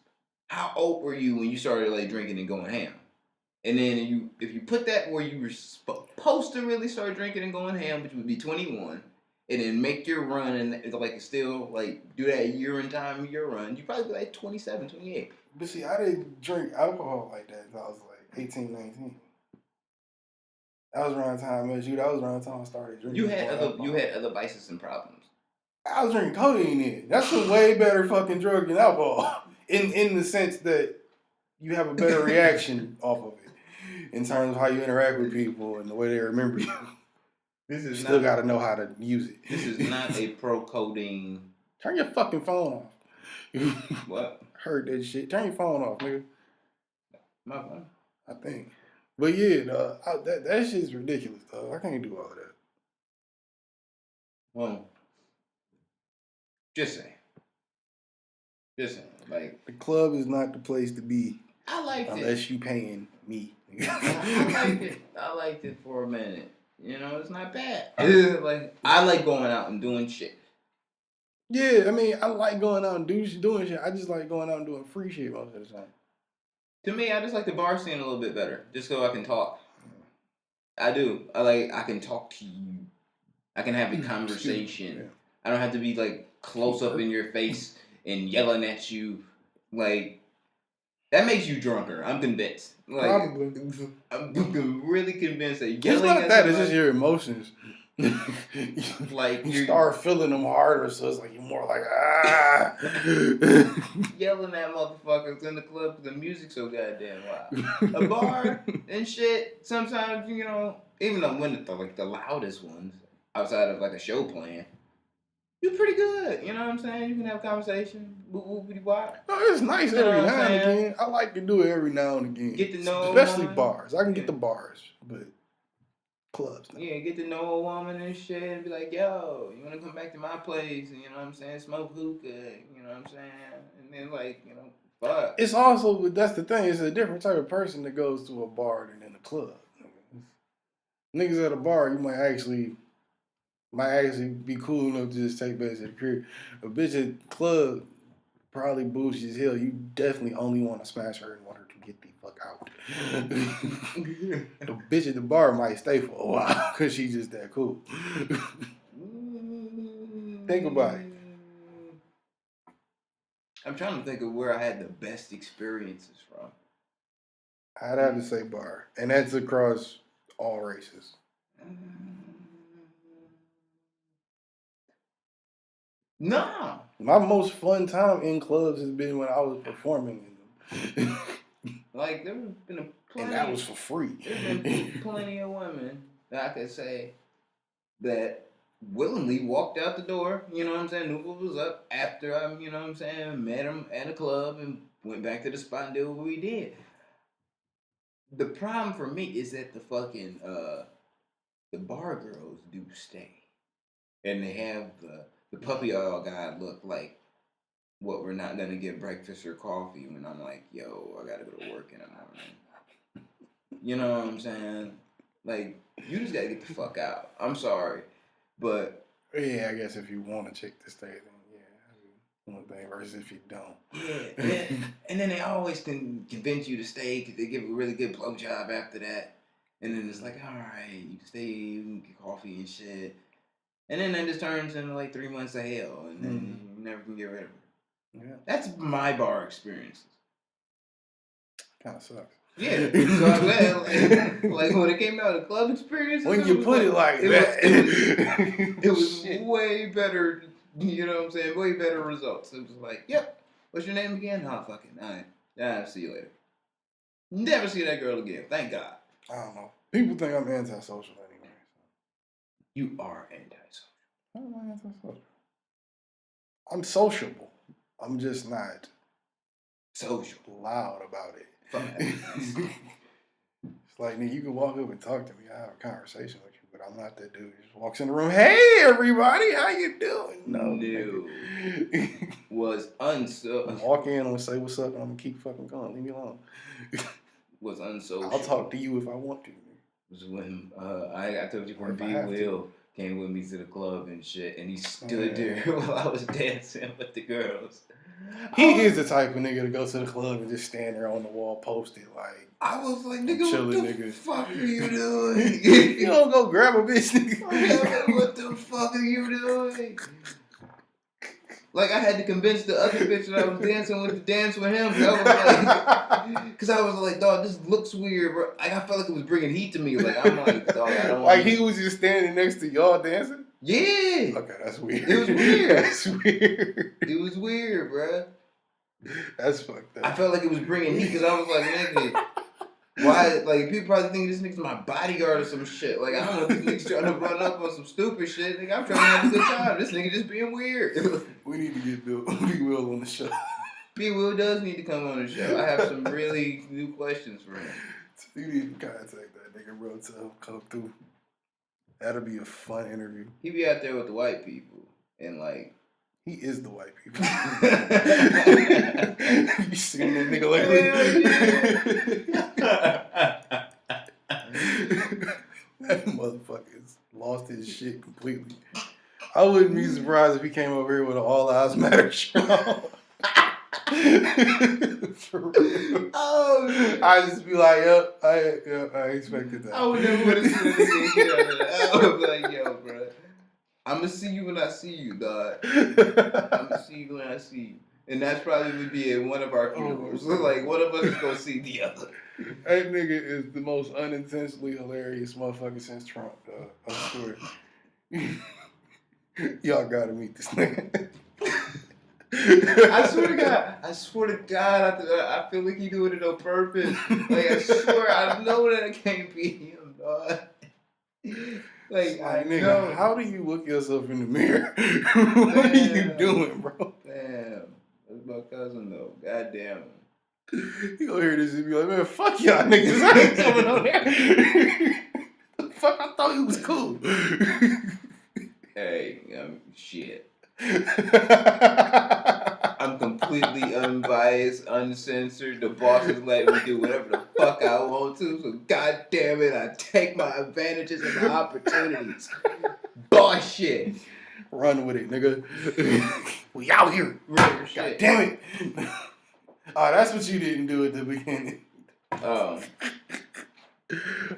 How old were you when you started, like, drinking and going ham? And then if you put that where you were supposed to really start drinking and going ham, which would be 21, and then make your run and like still like do that year run, you probably be like 27, 28. But see, I didn't drink alcohol like that until I was like 18, 19. That was around the time as you. That was around the time I started drinking. You had other vices and problems. I was drinking codeine then. That's a way better fucking drug than alcohol. In the sense that you have a better reaction off of it. in terms of how you interact with people and the way they remember you. This You is still not. got to know how to use it. This is not a pro coding. Turn your fucking phone off. What? Heard that shit. Turn your phone off, nigga. My phone. I think. But yeah, dog, that shit's ridiculous, dog. I can't do all that. Well, just saying. Just saying. Like, The club is not the place to be I liked it. unless you paying me. I liked it for a minute. You know, it's not bad. Like, I like going out and doing shit. Yeah, I mean, I like going out and doing shit. I just like going out and doing free shit most of the time. To me, I just like the bar scene a little bit better, just so I can talk. I do. I can talk to you. I can have a conversation. Yeah. I don't have to be like close up in your face and yelling at you. Like, that makes you drunker. I'm convinced. Like, Probably. I'm really convinced that It's yelling not at that. It's somebody, just your emotions. like, You you're start feeling them harder, so it's like you're more like ah. yelling at motherfuckers in the club. The music's so goddamn loud. A bar and shit. Sometimes, you know, even though when the loudest ones outside of like a show playing, you're pretty good. You know what I'm saying? You can have a conversation. Whoop-whoop-wop. No, it's nice You know every what I'm now and saying? again. I like to do it every now and again. Get to know especially one. bars. I can get Yeah. the bars, but clubs. No. Yeah, get to know a woman and shit and be like, yo, you want to come back to my place? And you know what I'm saying? Smoke hookah. You know what I'm saying? And then, like, you know, fuck. It's also, but that's the thing. It's a different type of person that goes to a bar than in a club. Niggas at a bar, you might actually be cool enough to just take back to the crib. A bitch at the club probably bougie as hell. You definitely only want to smash her and want her to get the fuck out. The bitch at the bar might stay for a while because she's just that cool. Think about it. I'm trying to think of where I had the best experiences from. I'd have to say bar. And that's across all races. No. My most fun time in clubs has been when I was performing in them. Like, there's been plenty. And that was for free. There's been plenty of women that I could say that willingly walked out the door, you know what I'm saying, knew what was up after I, you know what I'm saying, met him at a club and went back to the spot and did what we did. The problem for me is that the fucking, the bar girls do stay. And they have the puppy oil guy look like what we're not gonna get breakfast or coffee when I'm like, yo, I gotta go to work in the morning. You know what I'm saying? Like, you just gotta get the fuck out. I'm sorry, but Yeah, I guess if you want a chick to stay, then yeah, one thing versus if you don't. yeah. And then they always can convince you to stay because they give a really good blowjob after that. And then it's like, all right, you can stay, you can get coffee and shit. And then that just turns into like 3 months of hell, and then you never can get rid of her. Yeah, That's my bar experiences. kind of sucks. Yeah, so I'm glad, like when it came out, the club experience. When you put it like that, it was shit. way better. You know what I'm saying? Way better results. It was like, yep. What's your name again? Oh, fucking. All right. Yeah, see you later. Never see that girl again. Thank God. I don't know. People think I'm antisocial anyway. You are antisocial. How am I antisocial? I'm sociable. I'm just not Social. loud about it. Fuck. It's like, nigga, you can walk up and talk to me. I have a conversation with you, but I'm not that dude who just walks in the room. Hey, everybody, how you doing? No. nigga. Was unsocial. Walk in and say what's up, and I'm gonna keep fucking going. Leave me alone. Was unsocial. I'll talk to you if I want to. Was when I told you Or when if I B have to. Will came with me to the club and shit, and he stood Yeah. there while I was dancing with the girls. He is the type of nigga to go to the club and just stand there on the wall posted like, I was like, nigga, chilling, what the nigga. fuck are you doing? you don't go grab a bitch, nigga. What the fuck are you doing? Like, I had to convince the other bitch that I was dancing with to dance with him. Because I was like, dog, this looks weird, bro. Like, I felt like it was bringing heat to me. Like, I'm like, dog, I don't Like want he was just standing next to y'all dancing? Yeah. Okay, that's weird. It was weird. That's weird. It was weird, bro. That's fucked up. I felt like it was bringing heat because I was like, nigga, Why? Like, people probably think this nigga's my bodyguard or some shit. Like, I don't want these niggas trying to run up on some stupid shit. Nigga, I'm trying to have a good time. This nigga just being weird. We need to get Big Will on the show. B. Will does need to come on the show. I have some really new questions for him. You need to contact that nigga, bro, to come through. That'll be a fun interview. He be out there with the white people and like. He is the white people. You seen that nigga lately? That motherfucker's lost his shit completely. I wouldn't be surprised if he came over here with an All Lives Matter shirt on. For real. Oh, I just be like, yep, I expected that. I would never would have seen a nigga get out of that. I would be like, yo, bro. I'm gonna see you when I see you, dog. I'm gonna see you when I see you. And that's probably would be at one of our funerals. Like, one of us is gonna see the other. That nigga is the most unintentionally hilarious motherfucker since Trump, dog. I swear. Y'all gotta meet this nigga. I swear to God, I feel like he doing it on purpose. Like, I swear, I know that it can't be him, dog. Like, I nigga, know. how do you look yourself in the mirror? What are you doing, bro? Damn. That's my cousin, though. God damn. You gonna hear this and be like, man, fuck y'all niggas. I ain't coming on there. Fuck, I thought you was cool. Hey, shit. I'm completely unbiased, uncensored. The bosses let me do whatever the fuck I want to. So god damn it, I take my advantages and my opportunities. Boss shit. Run with it, nigga. We out here. God God damn it. Oh, that's what you didn't do at the beginning. Oh.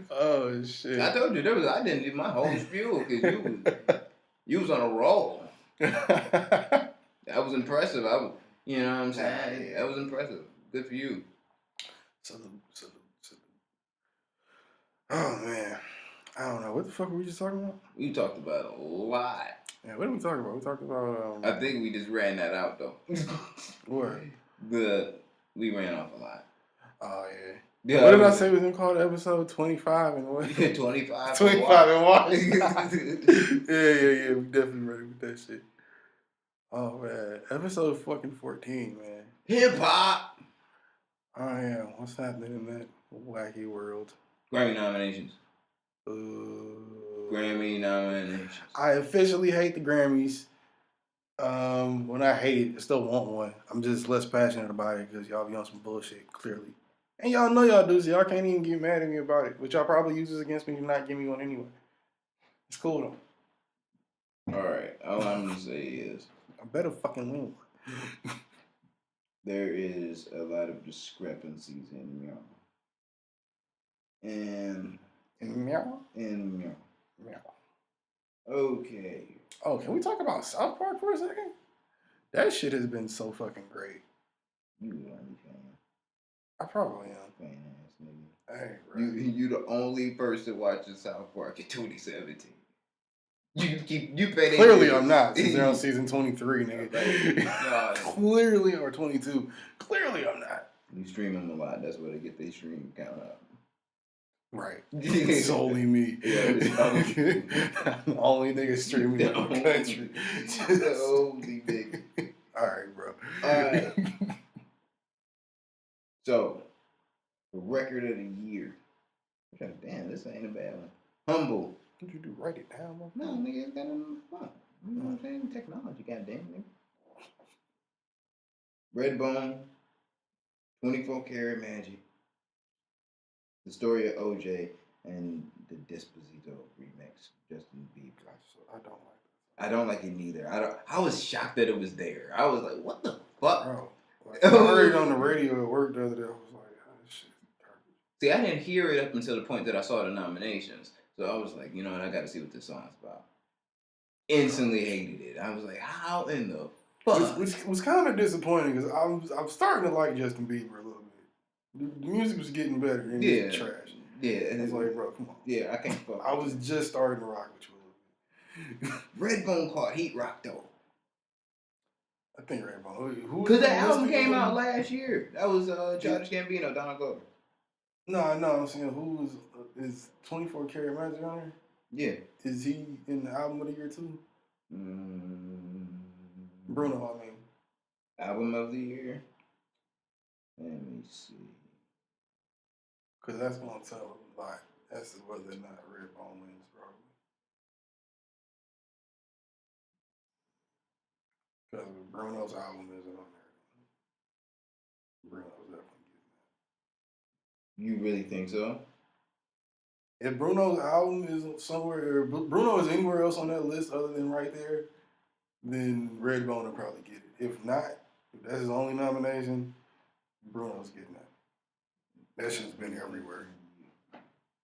Oh shit. I told you I didn't do my whole spiel because you was on a roll. That was impressive. You know what I'm saying? That was impressive. Good for you. Oh man, I don't know. What the fuck were we just talking about? We talked about a lot. Yeah, what did we talk about? We talked about. I think we just ran that out though. What? We ran off a lot. Oh yeah. What did I say was in called episode 25 and what? 25. 25 and what? Yeah. We definitely ready with that shit. Oh man, episode fucking 14, man. Hip hop. Oh yeah, what's happening in that wacky world? Grammy nominations. Grammy nominations. I officially hate the Grammys. When I hate it, I still want one. I'm just less passionate about it because y'all be on some bullshit, clearly. And y'all know y'all do, so y'all can't even get mad at me about it. But y'all probably use this against me to not give me one anyway. It's cool though. Alright, all I'm gonna say is I better fucking win one. there is a lot of discrepancies in Meow. And Meow? in Meow. Meow. Okay. Oh, can we talk about South Park for a second? That shit has been so fucking great. You the only fan. I probably am. Fan ass nigga. Hey, bro. You the only person watching South Park in 2017. You pay Clearly I'm not, since they're on season 23, nigga. Nah. Clearly, or 22. Clearly I'm not. You stream them a lot. That's where they get their stream count up. Right. It's only me. Yeah, it's only I'm the only nigga streaming in the country. The only nigga. Alright, bro. Alright. So, the record of the year. Damn, this ain't a bad one. Humble. What'd you do? Write it down, bro? No, nigga, it's got it on the phone. You know what I'm saying? Technology, goddamn, nigga. Redbone, 24 Karat Magic, the story of OJ, and the Despacito remix, Justin Bieber. I don't like it. I don't like it neither. I was shocked that it was there. I was like, what the fuck? Bro, like, I heard it on the radio at work the other day. I was like, oh, this shit is garbage. See, I didn't hear it up until the point that I saw the nominations. So I was like, you know what, I gotta see what this song's about. Instantly hated it. I was like, how in the fuck? Which was kind of disappointing because I'm starting to like Justin Bieber a little bit. The music was getting better and it was trash. Yeah. And it's like, bro, come on. Yeah, I can't fuck. I was just starting to rock with you a little bit. Redbone caught heat rock though. I think Redbone. Because that album came out last year. That was Childish Gambino, Donald Glover. No, I'm saying who is 24 Karat Magic on there? Yeah. Is he in the album of the year too? Mm, Bruno, I mean. album of the year. Let me see. Because that's going to tell a lot as to whether or not Redbone wins, probably. Because Bruno's album isn't on there. Bruno's definitely getting You really think so? that. If Bruno's album is somewhere, if Bruno is anywhere else on that list other than right there, then Redbone will probably get it. If not, if that's his only nomination, Bruno's getting that. That shit's been everywhere.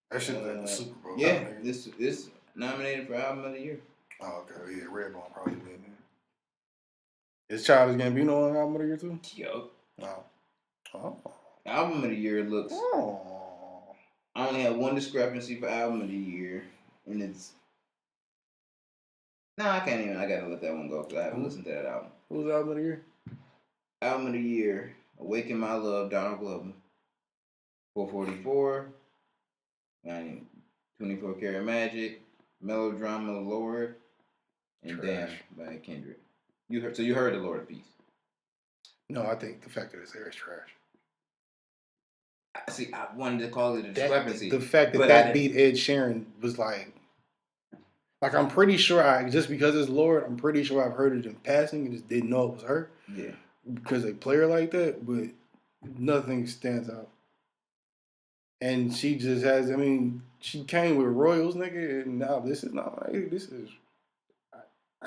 That shit's at the Super Bowl. Yeah, this nominated for album of the year. Oh, okay. Yeah, Redbone probably been there. Is Childish Gambino on album of the year too? Yo. No. Oh. Album of the year looks. Oh. I only have one discrepancy for album of the year, and it's. No, I can't even. I gotta let that one go because I haven't listened to that album. Who's album of the year? Album of the year: "Awaken My Love," Donald Glover. 444. 24 Karat Magic, Melodrama Lord, and Trash. Damn by Kendrick. You heard the Lord of Peace. No, I think the fact that it's there is trash. I wanted to call it a discrepancy. The fact that beat Ed Sheeran was like I'm pretty sure just because it's Lord, I'm pretty sure I've heard it in passing and just didn't know it was her. Yeah. Because they play her like that, but nothing stands out. And she just has, she came with Royals, nigga, and now this is not, I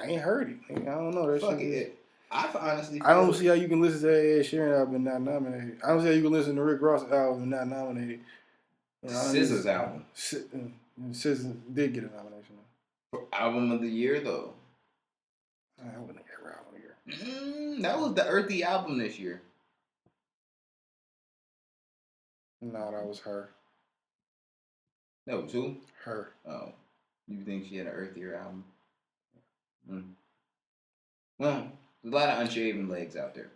ain't heard it. Nigga. I don't know. That Fuck shit it. I don't see how you can listen to that Ed Sheeran album and not nominated. I don't see how you can listen to Rick Ross album and not nominated. SZA's album. SZA did get a nomination. For album of the year, though. I wouldn't get album of the year. That was the earthy album this year. No, that was her. That was who? Her. Oh. You think she had an earthier album? Well, there's a lot of unshaven legs out there.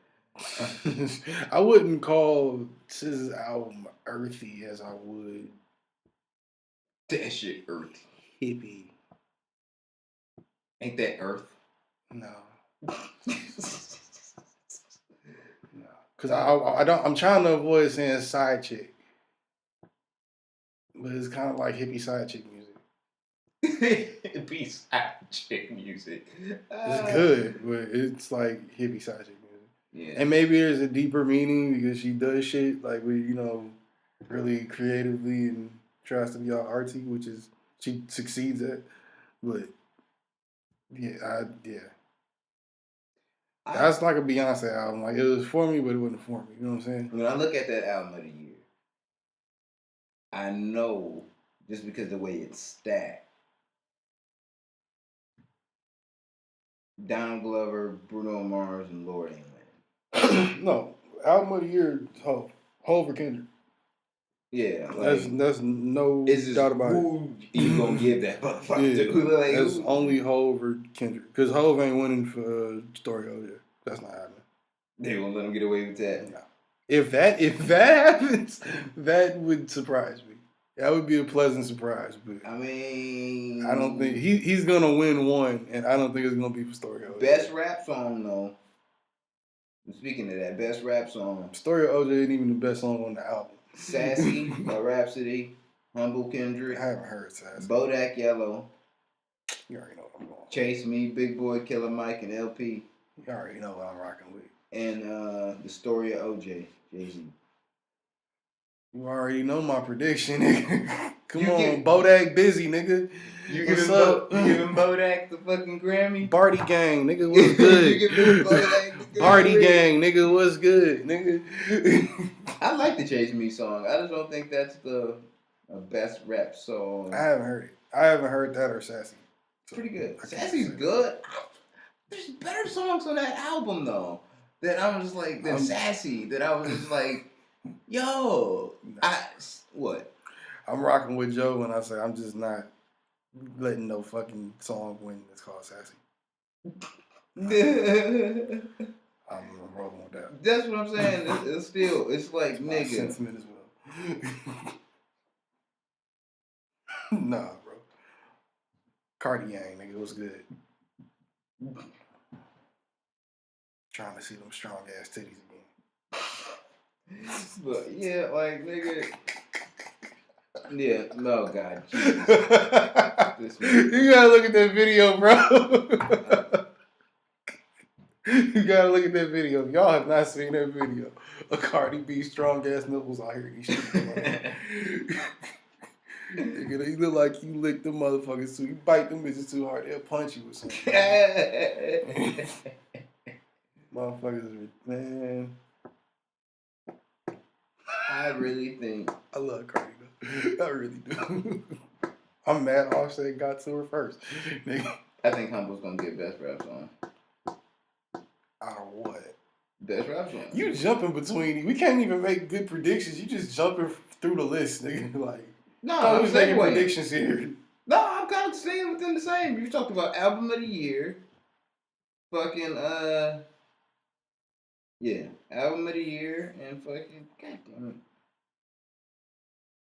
I wouldn't call SZA's album earthy as I would that shit earthy. Hippie. Ain't that earth? No. No. Cause I'm trying to avoid saying side chick. But it's kind of like hippie side chick music. Hippie side chick music. It's good, but it's like hippie side chick music. Yeah. And maybe there's a deeper meaning because she does shit like really creatively and tries to be all artsy, which is she succeeds at. But that's like a Beyonce album. Like it was for me, but it wasn't for me. You know what I'm saying? When I look at that album of the year, I know just because the way it's stacked. Donald Glover, Bruno Mars, and Lord ain't winning. No, album of the year, Hov or Kendrick. Yeah, that's no doubt about it. Who you gonna give that motherfucker to? Like, that's only Hov or Kendrick, because Hov ain't winning for Story of the Year. That's not happening. They won't let him get away with that. No. If that happens, that would surprise me. That would be a pleasant surprise, but I mean, I don't think he's gonna win one, and I don't think it's gonna be for Story of OJ. Best rap song though. Speaking of that, best rap song. Story of OJ ain't even the best song on the album. Sassy by Rhapsody, Humble Kendrick. I haven't heard Sassy. Bodak Yellow. You already know what I'm going. Chase Me, Big Boy, Killer Mike, and LP. You already know what I'm rocking with. And The Story of OJ, Jay-Z. You already know my prediction, nigga. Come on, Bodak busy, nigga. You giving Bodak the fucking Grammy? Barty Gang, nigga, what's good? You giving Bodak the Barty Gang, nigga, what's good, nigga? I like the Chase Me song. I just don't think that's the best rap song. I haven't heard it. I haven't heard that or Sassy. So pretty good. Sassy's good. There's better songs on that album though. That I was just like Sassy. That I was just like, yo, what? I'm rocking with Joe when I say I'm just not letting no fucking song win that's called Sassy. I'm rolling with that. That's what I'm saying. It's like, it's nigga. sentiment as well. Nah, bro. Cardi Yang, nigga, was good. Trying to see them strong ass titties again. But yeah, like nigga. Yeah, no, God, Jesus. You gotta look at that video, bro. You gotta look at that video. If y'all have not seen that video of Cardi B strong ass nipples out here in these streets. Nigga, they look like you lick them motherfuckers too. You bite them bitches too hard, they'll punch you or something. Motherfuckers, man. I really think I love Cardi though. I really do. I'm mad Offset got to her first. Nigga. I think Humble's gonna get best rap song. Out of what? Best rap song. You jumping between. We can't even make good predictions. You just jumping through the list, nigga. Like, No, I I'm was making saying predictions here. No, I'm kind of staying within the same. You talked about album of the year. Fucking yeah, album of the year and fucking goddamn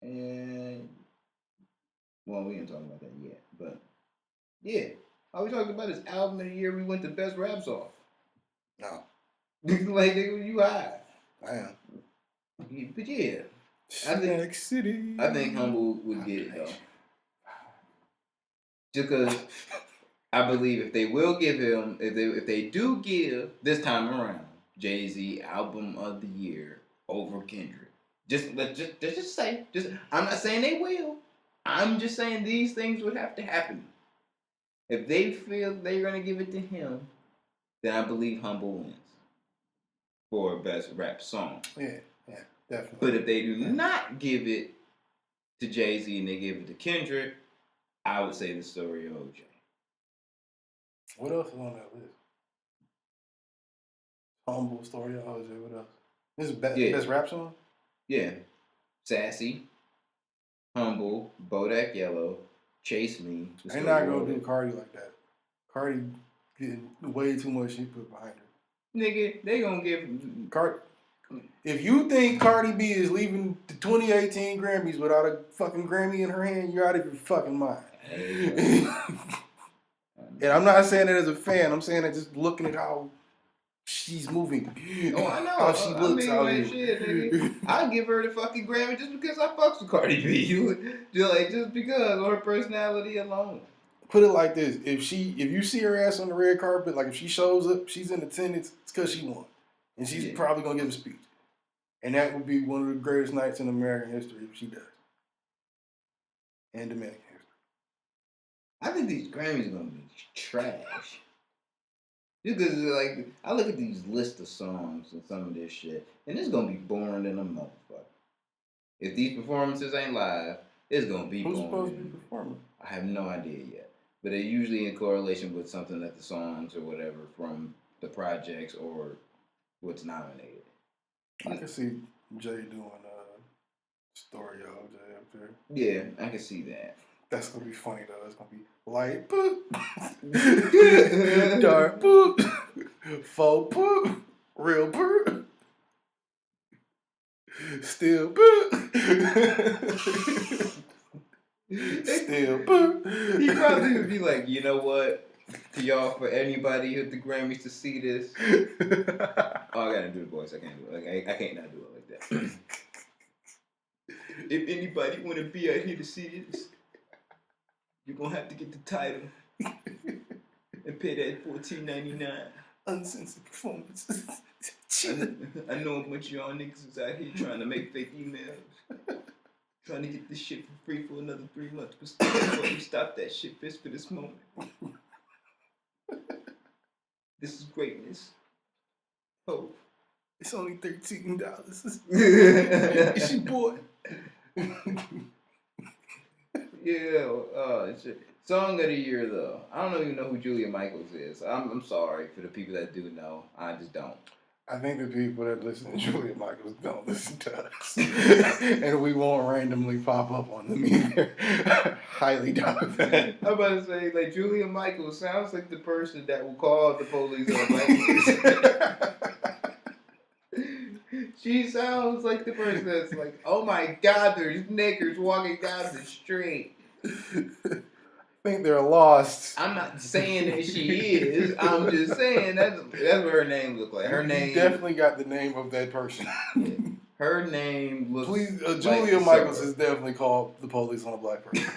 it. And well, we ain't talking about that yet, but yeah, all we talking about is album of the year. We went to best rap song. No, like nigga, you high. I am. But yeah, Snack City. I think Humble would get it though. Just because I believe if they will give him, if they do give this time around Jay-Z album of the year over Kendrick, let's just say, I'm not saying they will. I'm just saying these things would have to happen. If they feel they're gonna give it to him, then I believe Humble wins for best rap song. Yeah, definitely. But if they do not give it to Jay-Z and they give it to Kendrick, I would say The Story of OJ. What else is on that list? Humble, Story of OJ. What else? This is best rap song? Yeah. Sassy, Humble, Bodak Yellow, Chase Me. They're not going to do Cardi like that. Cardi getting way too much shit put behind her. Nigga, they going to give... Cardi. If you think Cardi B is leaving the 2018 Grammys without a fucking Grammy in her hand, you're out of your fucking mind. And I'm not saying that as a fan. I'm saying that just looking at how she's moving. Oh, I know. How she looks out here. Shit, nigga. I'd give her the fucking Grammy just because I fucks with Cardi B. just because of her personality alone. Put it like this: if you see her ass on the red carpet, like if she shows up, she's in attendance, it's because she won, and she's probably gonna give a speech, and that would be one of the greatest nights in American history if she does, and Dominican history. I think these Grammys are gonna be trash. Just because, like, I look at these list of songs and some of this shit, and it's gonna be boring than a motherfucker. If these performances ain't live, it's gonna be boring. Who's supposed to be performing? I have no idea yet. But they're usually in correlation with something that the songs or whatever from the projects or what's nominated. I can see Jay doing Story of OJ up there. Yeah, I can see that. That's gonna be funny though. It's gonna be light boop, dark boop, faux boop, real boop, still boop, still boop. He probably would be like, you know what? To y'all, for anybody at the Grammys to see this, oh, I gotta do the voice. I can't do it. Like I can't not do it like that. If anybody wanna be out here to see this, you're gonna have to get the title and pay that $14.99. Uncensored performances. I know a bunch of y'all niggas is out here trying to make fake emails, trying to get this shit for free for another 3 months, but still, before you stop that shit just for this moment. This is greatness. Hope. It's only $13. It's your boy. Yeah, shit. Song of the year though. I don't even know who Julia Michaels is. I'm sorry for the people that do know. I just don't. I think the people that listen to Julia Michaels don't listen to us. And we won't randomly pop up on them either. Highly doubt that. I'm about to say, like, Julia Michaels sounds like the person that will call the police on black She sounds like the person that's like, oh my god, there's niggers walking down the street. I think they're lost. I'm not saying that she is. I'm just saying that's what her name looked like. Her name You definitely got the name of that person. Yeah. Her name looks. Please, like Julia Michaels has definitely called the police on a black person.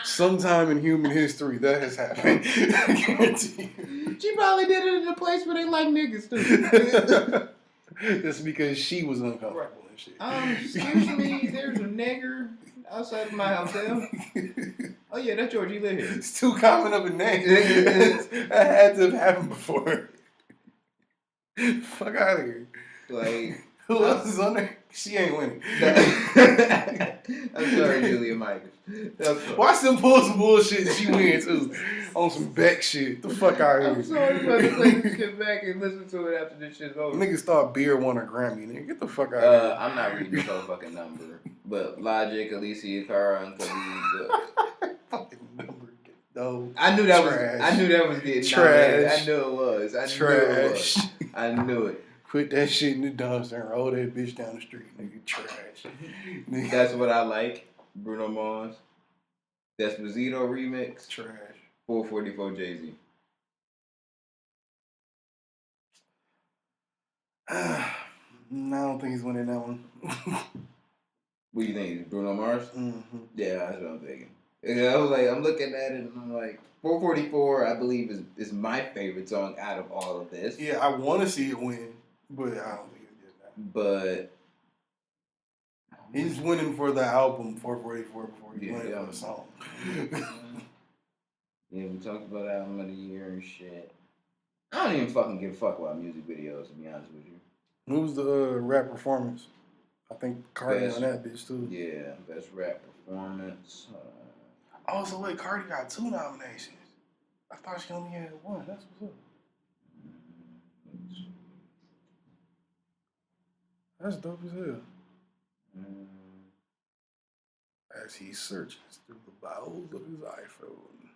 Sometime in human history, that has happened. I guarantee you. She probably did it in a place where they like niggas too. It's because she was uncomfortable and shit. Excuse me, there's a nigger outside of my hotel. Oh yeah, that's George. He live here. It's too common of a name. That had to have happened before. Fuck out of here. Like, who else is on there? She ain't winning. I'm sorry, Julia Michaels. Watch them pull some bullshit and she wins too. On some Beck shit. The fuck out of here. I'm sorry about to play this shit back and listen to it after this shit's over. Niggas thought Beer won a Grammy. Nigga, get the fuck out of here. I'm not reading this whole fucking number. But Logic, Alicia Cara, and Khalid. Fucking number. No. I knew that was getting nominated. Trash. I knew it was. Trash. I knew it. Put that shit in the dumpster and roll that bitch down the street, nigga. Trash. Nigga. That's what I like. Bruno Mars. Despacito remix. Trash. 444 Jay-Z. I don't think he's winning that one. What do you think? Bruno Mars? Mm-hmm. Yeah, that's what I'm thinking. I was like, I'm looking at it and I'm like, 444, I believe, is my favorite song out of all of this. Yeah, I want to see it win, but I don't think it's getting that. But he's winning for the album 444 before he's winning for the song. Yeah, we talked about album of the year and shit. I don't even fucking give a fuck about music videos, to be honest with you. Who was the rap performance? I think Cardi on that bitch too. Yeah, best rap performance. Oh, so wait, Cardi got 2 nominations. I thought she only had 1. That's what's up. That's dope as hell. As he searches through the bowels of his iPhone.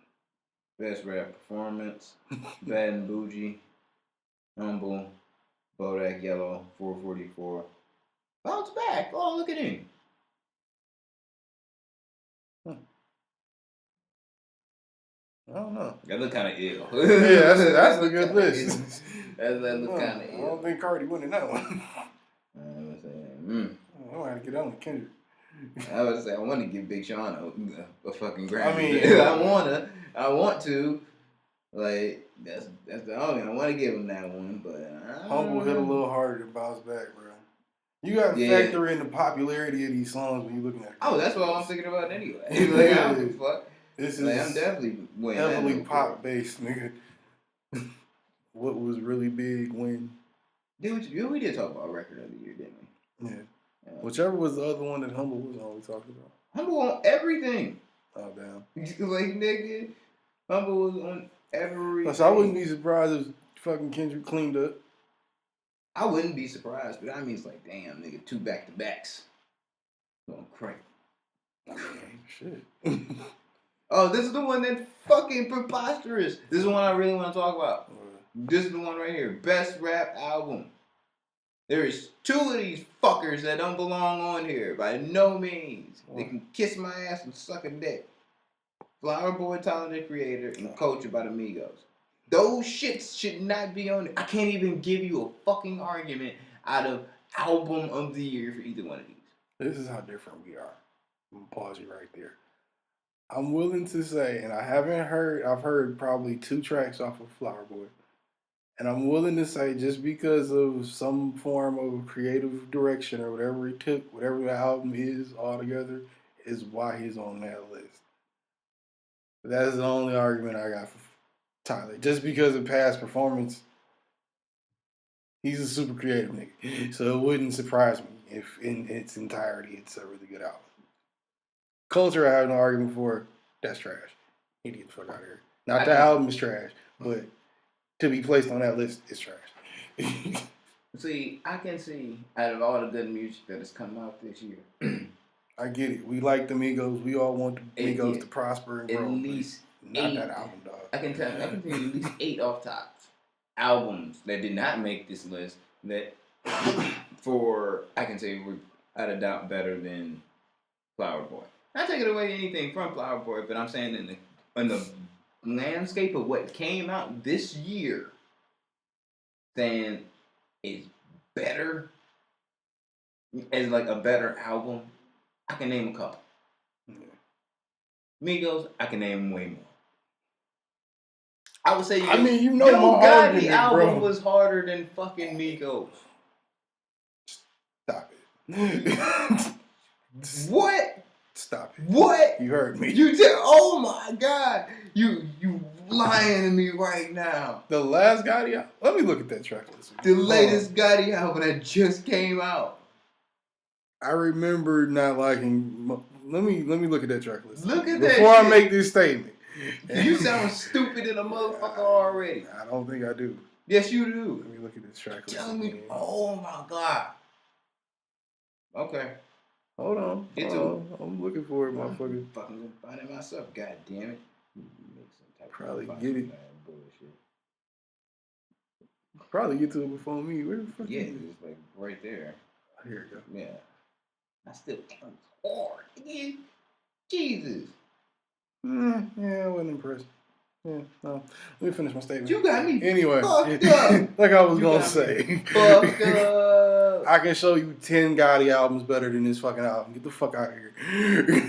Best rap performance. Bad and Bougie. Humble. Bodak Yellow. 444. Bounce back. Oh, look at him. I don't know. That look kind of ill. Yeah, that's a good list. That look kind of I ill. don't think Cardi winning that one. I'm saying, I want to get on with Kendrick. I was say I want to give Big Sean a fucking Grammy. I mean, I want to. Like that's the only. I want to give him that one, but Humble hit a little harder to bounce back, bro. You got to factor in the popularity of these songs when you're looking at it. Oh, that's what I'm thinking about anyway. Like, I don't give a fuck. This like, is I'm definitely winning. heavily pop based, nigga. What was really big when? We did talk about record of the year, didn't we? Yeah. Whichever was the other one that Humble was on, we talked about. Humble on everything. Oh, damn. Like, nigga, Humble was on everything. So I wouldn't be surprised if fucking Kendrick cleaned up. I wouldn't be surprised, but I mean, it's like, damn, nigga, 2 back-to-backs. Going crazy. Shit. Oh, this is the one that's fucking preposterous. This is the one I really want to talk about. This is the one right here. Best rap album. There is 2 of these fuckers that don't belong on here by no means. They can kiss my ass and suck a dick. Flower Boy, Tyler the Creator, and Culture by the Migos. Those shits should not be on it. I can't even give you a fucking argument out of album of the year for either one of these. This is how different we are. I'm going to pause you right there. I'm willing to say, and I've heard probably 2 tracks off of Flower Boy. And I'm willing to say just because of some form of creative direction or whatever he took, whatever the album is altogether, is why he's on that list. That's the only argument I got for Tyler. Just because of past performance, he's a super creative nigga. So it wouldn't surprise me if in its entirety it's a really good album. Culture, I have no argument for. That's trash. He get the fuck out of here. Not the album is trash, but to be placed on that list is trash. See, I can see out of all the good music that has come out this year. I get it. We like the Migos. We all want the Migos to prosper and grow. At least not 8. That album, dog. I can tell you at least 8 off tops albums that did not make this list that I can say without a doubt better than Flower Boy. Not taking away anything from Flower Boy, but I'm saying in the landscape of what came out this year, saying it's better as like a better album, I can name a couple. Migos, I can name way more. I would say I mean, Yo my Gotti argument, album bro. was harder than fucking Migos. Stop it. What? Stop it. What? You heard me. You said, oh my God. You lying to me right now. The last Gotti album? Let me look at that track list. The latest Gotti album that just came out. I remember not liking. Let me look at that track list. Look at that before I shit. make this statement. You sound stupid in a motherfucker already. I don't think I do. Yes, you do. Let me look at this track list. Telling me, again. oh my God. Okay. Hold on. Get hold to on. I'm looking for it, motherfucker. I'm fucking gonna find it myself. God damn it. Make some type Probably of get it. bullshit. Probably get to it before me. Where the fuck? Yeah, is it? it's like right there. Here we go. Yeah. I still count hard. Again. Jesus. Yeah, I wasn't impressed. Yeah, no. Let me finish my statement. You got me Anyway, fucked up. like I was You gonna got me say, fucked up. I can show you 10 Gotti albums better than this fucking album. Get the fuck out of here.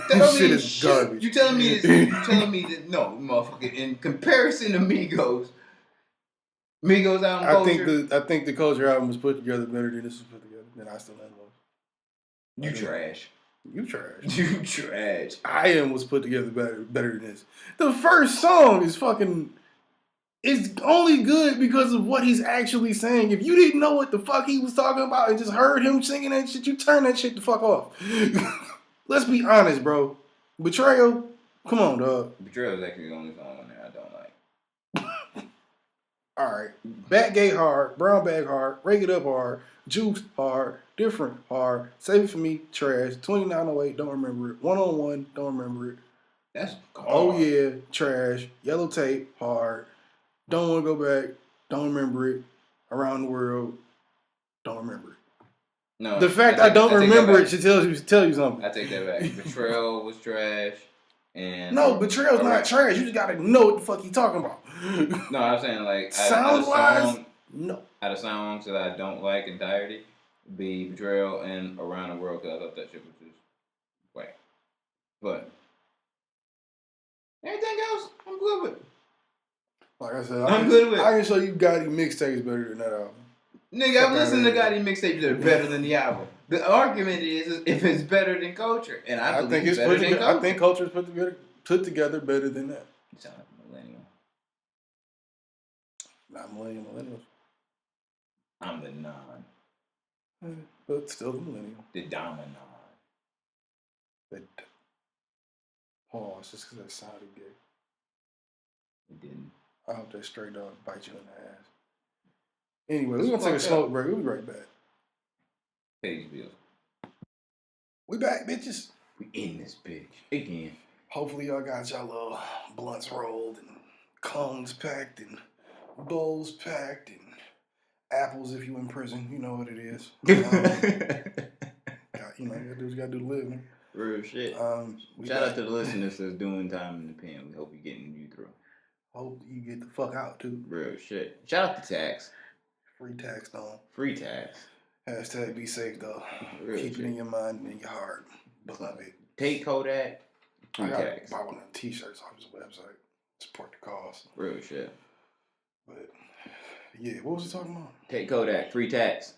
Tell This me shit is shit. garbage. You telling me this? You telling me that? No, motherfucker. In comparison to Migos album Culture, I think the Culture album was put together better than this was put together. Than I Still Have Love. you trash. You trash. You trash. I Am was put together better than this. The first song is fucking. It's only good because of what he's actually saying. If you didn't know what the fuck he was talking about and just heard him singing that shit, you turn that shit the fuck off. Let's be honest, bro. Betrayal, come on, dog. Betrayal is actually the only song on there I don't like. All right, Backgate hard, Brown Bag hard, Rake It Up hard, Juice hard, Different hard, Save It For Me trash, 2908 don't remember it, 101 don't remember it. That's hard. Oh yeah, trash, Yellow Tape hard, Don't Want to Go Back, don't remember it, Around the World, don't remember it. No, The fact I don't remember it should tell you something. I take that back. Betrayal was trash. And No, Betrayal's not trash. You just gotta know what the fuck you talking about. No, I'm saying like Sound-wise, no. out of songs that I don't like entirety, be Betrayal and Around the World because I thought that shit was just whack. But everything else, I'm good with. Like I said, I'm good with it. I can show you Gotti mixtapes better than that album. Nigga, I've listened to Gotti mixtapes that are better than the album. The argument is if it's better than Culture, and I believe think it's it's better than Culture. I think Culture's put together better than that. You sound like a millennial. Not millennials, I'm the non, but still the millennial. the dominant. But pause, just because that sounded gay. It didn't. I hope that stray dog bite you in the ass. Anyway, we're gonna take a smoke break. We'll be right back. Pay these bills. We back, bitches. We in this bitch again. Hopefully y'all got y'all little blunts rolled and cones packed and bowls packed and apples if you in prison. You know what it is. You gotta do the living. Real shit. Shout out to the listeners that's doing time in the pen. We hope you're getting you through. Hope you get the fuck out too. Real shit. Shout out to Tax. Free tax though. Free Tax. Hashtag be safe though. Real Keep shit. it in your mind and in your heart. Beloved. Take Kodak. I Free gotta Tax. buy one of them t-shirts off his website. Support the cause. Real shit. But yeah, what was he talking about? Take Kodak. Free Tax.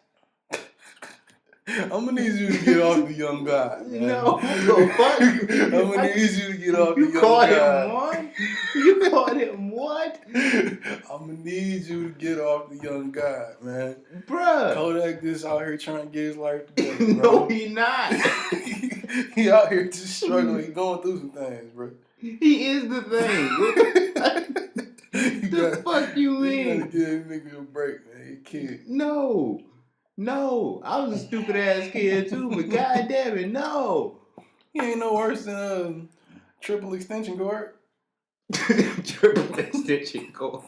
I'm gonna need you to get off the young guy. Man. No, what? I'm gonna need you to get off the young You called guy. him what? You called him what? I'm gonna need you to get off the young guy, man. Bruh. Kodak just out here trying to get his life together, bro. No, he not. He out here just struggling. He going through some things, bro. He is the thing. The fuck you You mean? gotta give that nigga a break, man. He a kid. No. I was a stupid ass kid too, but god damn it, no. He ain't no worse than triple extension cord. Triple extension cord.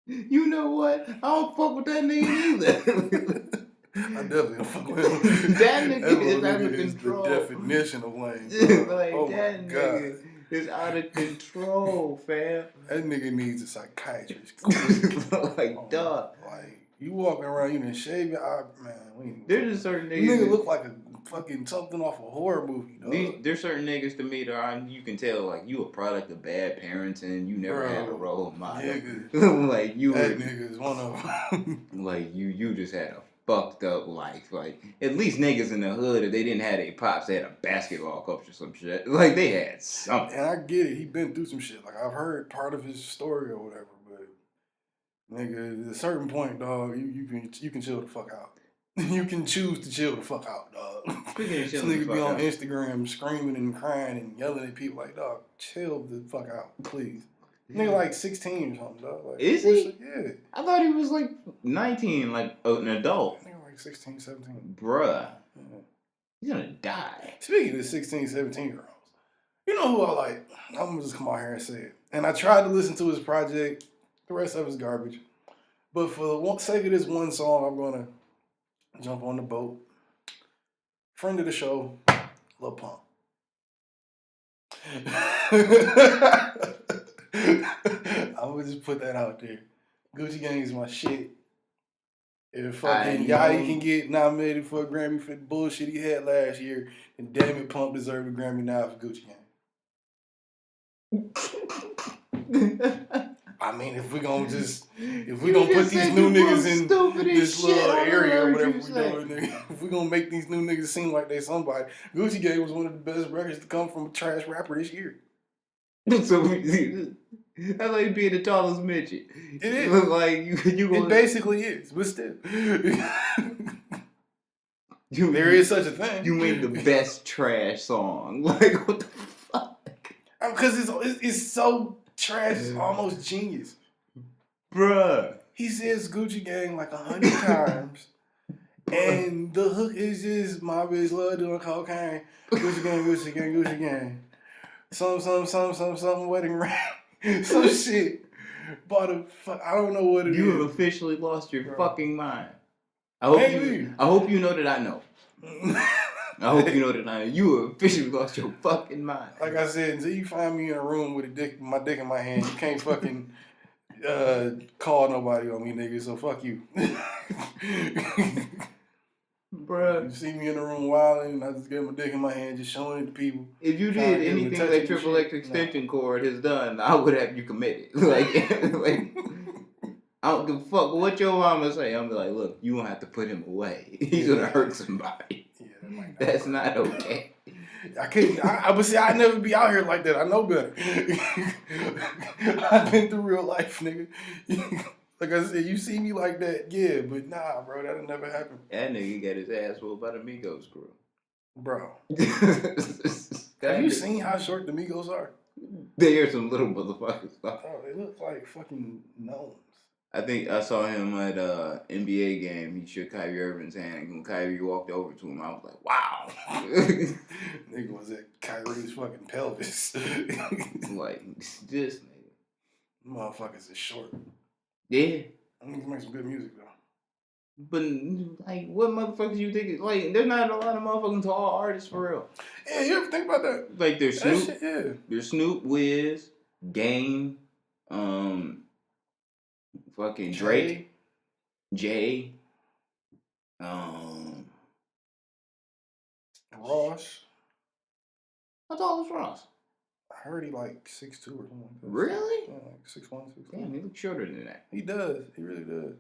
You know what? I don't fuck with that nigga either. I definitely don't fuck with him. That nigga That is little out nigga of is the control. definition of lame. Like, Oh that my nigga god. is out of control, fam. That nigga needs a psychiatrist. Like, Oh, dog. like, you walking around, you done shave your eye, man. We ain't There's talking. just certain You nigga niggas. look like a fucking something off a horror movie, dog. There's certain niggas to me that you can tell, like, you a product of bad parenting. You never had a Bro, role model. nigga. Like, you That were, nigga is one of them. like, you just had a fucked up life. Like, at least niggas in the hood, if they didn't have their pops, they had a basketball coach or some shit. Like, they had something. And I get it. He been through some shit. Like, I've heard part of his story or whatever, but nigga, at a certain point, dog, you can chill the fuck out. You can choose to chill the fuck out, dog. Speaking of This chilling the nigga fuck be on out. Instagram screaming and crying and yelling at people like, dog, chill the fuck out, please. Nigga like 16 or something, dog. Like, Is he? Yeah. I thought he was like 19, like an adult. Nigga like 16, 17. Bruh. Yeah. He's gonna die. Speaking of 16, 17-year-olds, you know who I like? I'm gonna just come out here and say it. And I tried to listen to his project. The rest of it's garbage. But for the sake of this one song, I'm gonna jump on the boat. Friend of the show, Lil Pump. I would just put that out there. Gucci Gang is my shit. If fucking Yachty can get nominated for a Grammy for the bullshit he had last year, then damn it, Pump deserved a Grammy now for Gucci Gang. I mean, if we gonna put these new niggas in this little area or whatever we doing, nigga, if we gonna make these new niggas seem like they somebody, Gucci Gang was one of the best records to come from a trash rapper this year. So that's like being the tallest midget. It is. Look like you It basically is, but still. There is such a thing. You made the best trash song. Like, what the fuck? Because it's so trash, it's almost genius. Bruh. He says Gucci Gang like 100 times. And the hook is just, my bitch love doing cocaine. Gucci Gang, Gucci Gang, Gucci Gang. Some wedding ring. Some shit. But I don't know what it is. You have officially lost your fucking mind. I hope you know that I know. I hope you know that I know. You have officially lost your fucking mind. Like I said, until you find me in a room with my dick in my hand, you can't fucking call nobody on me, nigga. So fuck you. Bruh. You see me in the room wilding, and I just get my dick in my hand, just showing it to people. If you did anything like Triple X Extension Cord has done, I would have you committed. Like, I don't give a fuck what your mama say. I'm like, look, you gonna have to put him away. He's gonna hurt somebody. Yeah, that's not okay. I couldn't. But see, I'd never be out here like that. I know better. I've been through real life, nigga. Like I said, you see me like that, yeah, but nah, bro, that'll never happen. That nigga got his ass whooped by the Migos crew. Bro. Have you seen how short the Migos are? They are some little motherfuckers. Oh, they look like fucking gnomes. I think I saw him at an NBA game. He shook Kyrie Irving's hand, and when Kyrie walked over to him, I was like, wow. Nigga was at Kyrie's fucking pelvis. Like, this nigga. Motherfuckers is short. Yeah. I mean, he makes some good music, though. But, like, what motherfuckers you think? Like, there's not a lot of motherfucking tall artists for real. Yeah, you ever think about that? Like, there's Snoop. Shit, yeah. There's Snoop, Wiz, Game, fucking Drake, Jay, Ross. How tall is Ross? I heard he like 6'2" or something like that. Really? Yeah, like 6'1", 6'2". Damn, he looks shorter than that. He does. He really does.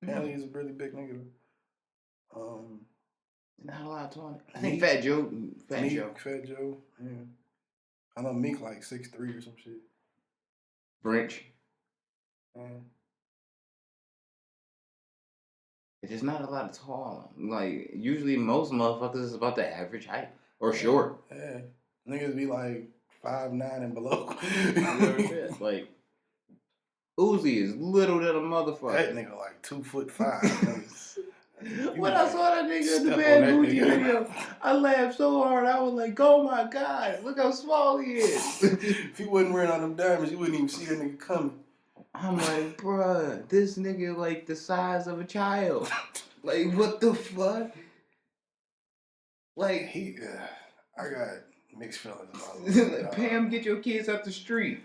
Apparently, he's a really big nigga. Not a lot of tall. I think Fat Joe. Fat Joe. Yeah. I know Meek like 6'3" or some shit. French. Yeah. There's not a lot of tall. Like, usually most motherfuckers is about the average height. Or short. Yeah. Niggas be like 5'9" and below. Like, Uzi is little than a motherfucker. That nigga like 2'5". When I saw that nigga in the Bad Gucci video, I laughed so hard. I was like, oh my God, look how small he is. If he wasn't wearing all them diamonds, you wouldn't even see that nigga coming. I'm like, bruh, this nigga like the size of a child. Like, what the fuck? Like, I got mixed feelings about it. Pam, get your kids out the street.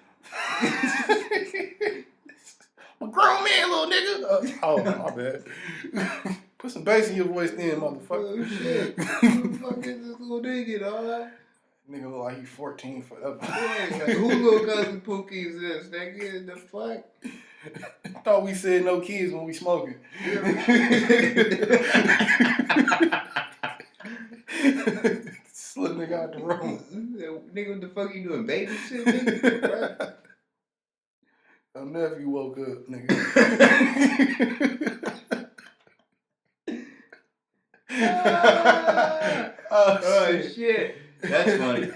I'm a grown man, little nigga. Oh, my bad. Put some bass in your voice then, motherfucker. Oh, shit. Who the fuck is this little nigga, dog? Nigga look like he 14 forever. Like, who little cousin Pookie is this, nigga? The fuck? I thought we said no kids when we smoking. Slip nigga out the room. Nigga, what the fuck you doing? Baby shit, nigga? My nephew woke up, nigga. Oh, shit. That's funny.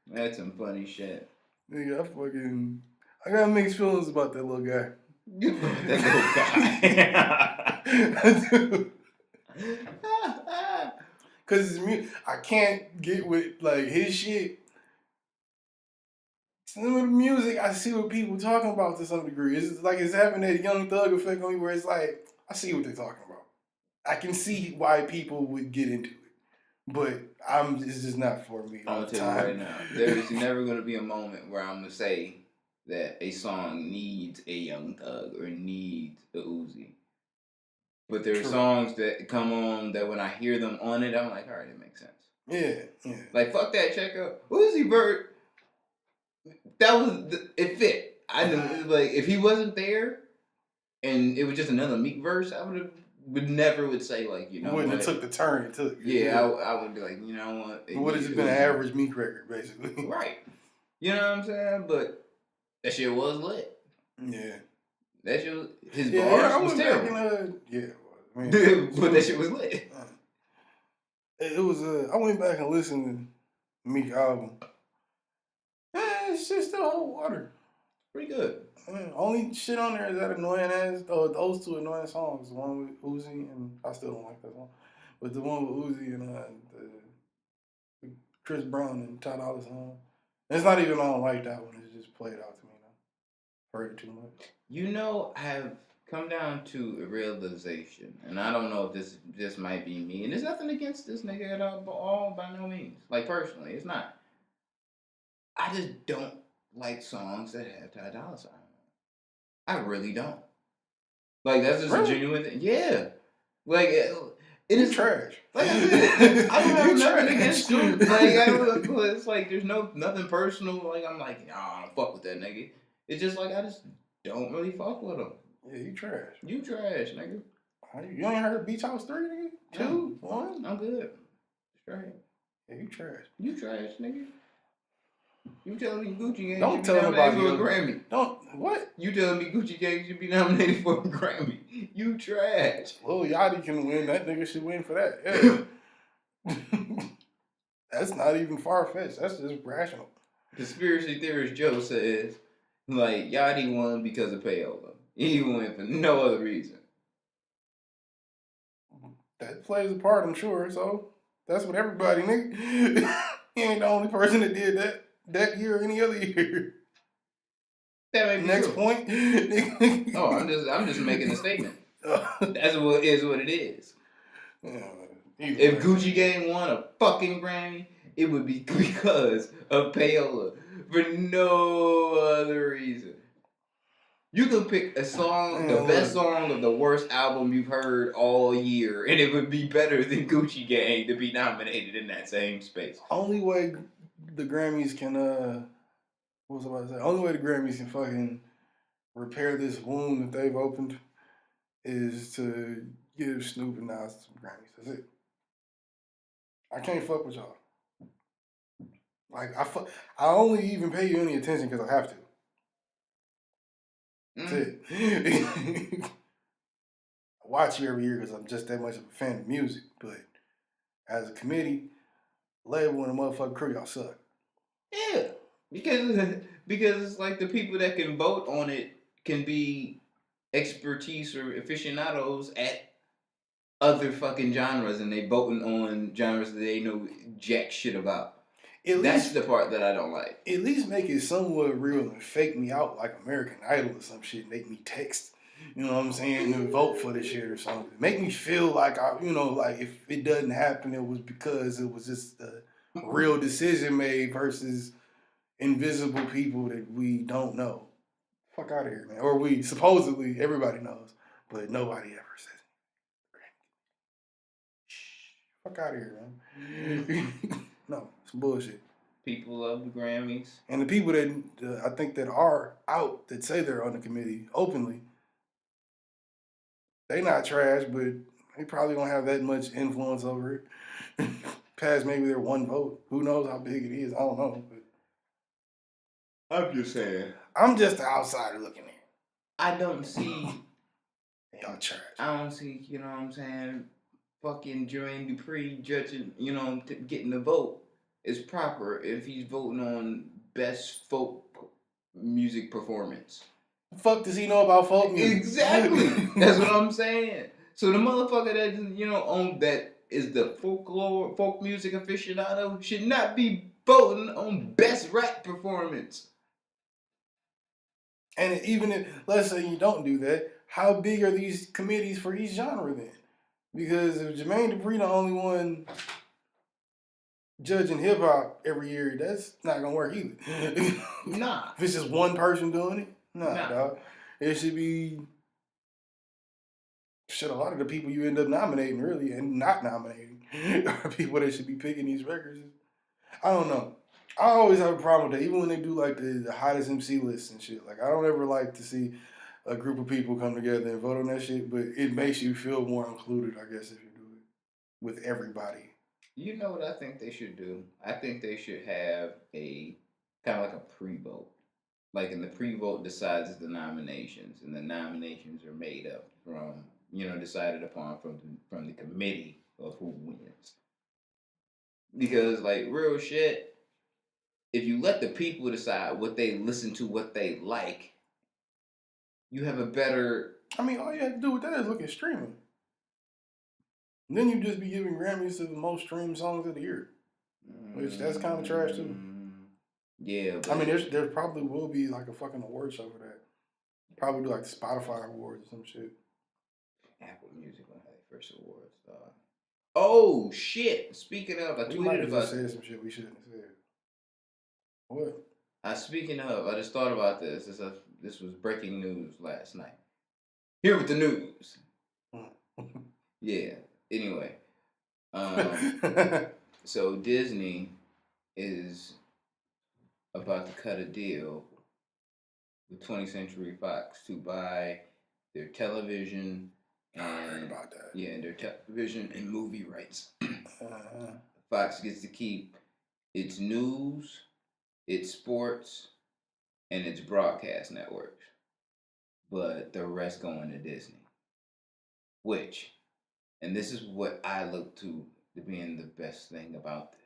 That's some funny shit. Nigga, I got mixed feelings about that little guy. That little guy. Cause I can't get with like his shit. Some of the music, I see what people talking about to some degree. It's like it's having that Young Thug effect on me, where it's like I see what they're talking about. I can see why people would get into it, but it's just not for me. I'm gonna tell you right now, there is never gonna be a moment where I'm gonna say that a song needs a Young Thug or needs a Uzi. But there are songs that come on that when I hear them on it, I'm like, all right, it makes sense. Yeah. Like, fuck that checker. Uzi Vert, it fit. I knew, like, if he wasn't there and it was just another Meek verse, I would never say, like, you know, wouldn't have took the turn it took. Yeah, I would be like, you know what? It would have just been an average Meek record, basically. Right. You know what I'm saying? But that shit was lit. Yeah. That shit was, his bars was terrible. But that shit was lit. It was I went back and listened to Meek album. It's just still hold water. Pretty good. Only shit on there is that annoying ass. Those two annoying songs. The one with Uzi and I still don't like that song, but the one with Uzi and the Chris Brown and Ty Dolla song. It's not even I don't like that one. It's just played out to me now. Heard it too much. You know, I have come down to a realization, and I don't know if this might be me, and there's nothing against this nigga at all by no means. Like, personally, it's not. I just don't like songs that have Ty Dolla Sign on. I really don't. Like, that's just a genuine thing. Yeah. Like, it is trash. Like I said, I don't have nothing against you. Like, it's like there's nothing personal. Like, I'm like, nah, I don't fuck with that nigga. It's just like I just don't really fuck with him. Yeah, you trash. You trash, nigga. You ain't heard Beach House 3, nigga? 2, 1? I'm good. Straight. Yeah, you trash. You trash, nigga. You telling me Gucci Gang don't should be nominated for a Grammy? What? You telling me Gucci Gang should be nominated for a Grammy? You trash. Lil Yachty can win. That nigga should win for that. Yeah. That's not even far-fetched. That's just rational. Conspiracy theorist Joe says, like, Yachty won because of payola. He won for no other reason. That plays a part, I'm sure. So that's what everybody, nigga. He ain't the only person that did that year or any other year. That may be Next true. point. Oh, I'm just making a statement. That's what it is. If Gucci Gang won a fucking Grammy, it would be because of payola for no other reason. You could pick a song, the best song of the worst album you've heard all year, and it would be better than Gucci Gang to be nominated in that same space. Only way the Grammys can, what was I about to say? Only way the Grammys can fucking repair this wound that they've opened is to give Snoop and Nas some Grammys. That's it. I can't fuck with y'all. Like, I only even pay you any attention because I have to. That's it. I watch you every year because I'm just that much of a fan of music. But as a committee, label and a motherfucking crew, y'all suck. Yeah, because it's like the people that can vote on it can be expertise or aficionados at other fucking genres, and they voting on genres that they know jack shit about. That's the part that I don't like. At least make it somewhat real and fake me out like American Idol or some shit. Make me text you know what I'm saying, to vote for this shit or something. Make me feel like like if it doesn't happen, it was because it was just a real decision made versus invisible people that we don't know. Fuck out of here, man. Or we supposedly everybody knows, but nobody ever says it. Fuck out of here, man. No, it's bullshit. People love the Grammys. And the people that I think that are out that say they're on the committee openly, they not trash, but they probably don't have that much influence over it. Past maybe their one vote. Who knows how big it is? I don't know. But I'm just saying. I'm just the outsider looking in. I don't see. Y'all trash. I don't see. You know what I'm saying? Fucking Jermaine Dupri judging. Getting the vote is proper if he's voting on best folk music performance. The fuck does he know about folk music? Exactly. That's what I'm saying. So the motherfucker that on that is the folk music aficionado should not be voting on best rap performance. And even if, let's say you don't do that, how big are these committees for each genre then? Because if Jermaine Dupri the only one judging hip hop every year, that's not gonna work either. Nah. If it's just one person doing it, nah. Dog. It should be a lot of the people you end up nominating really and not nominating are people that should be picking these records. I don't know. I always have a problem with that, even when they do like the hottest MC lists and shit. Like I don't ever like to see a group of people come together and vote on that shit, but it makes you feel more included, I guess, if you do it with everybody. You know what I think they should do? I think they should have a kind of like a pre-vote. Like, in the pre-vote decides the nominations, and the nominations are made up from, decided upon from the committee of who wins. Because, like, real shit, if you let the people decide what they listen to, what they like, you have a better... I mean, all you have to do with that is look at streaming. And then you just be giving Grammys to the most streamed songs of the year. Which, that's kind of trash, too. Yeah, I mean, there probably will be like a fucking award show for that. Probably do like the Spotify awards or some shit. Apple Music will have their first awards. Oh shit! Speaking of, I tweeted about. Said some shit we shouldn't have said. What? Speaking of, I just thought about this. This was breaking news last night. Here with the news. Yeah. Anyway, so Disney is about to cut a deal with 20th Century Fox to buy their television and their television and movie rights. Fox gets to keep its news, its sports, and its broadcast networks, but the rest going to Disney. Which, and this is what I look to being the best thing about this.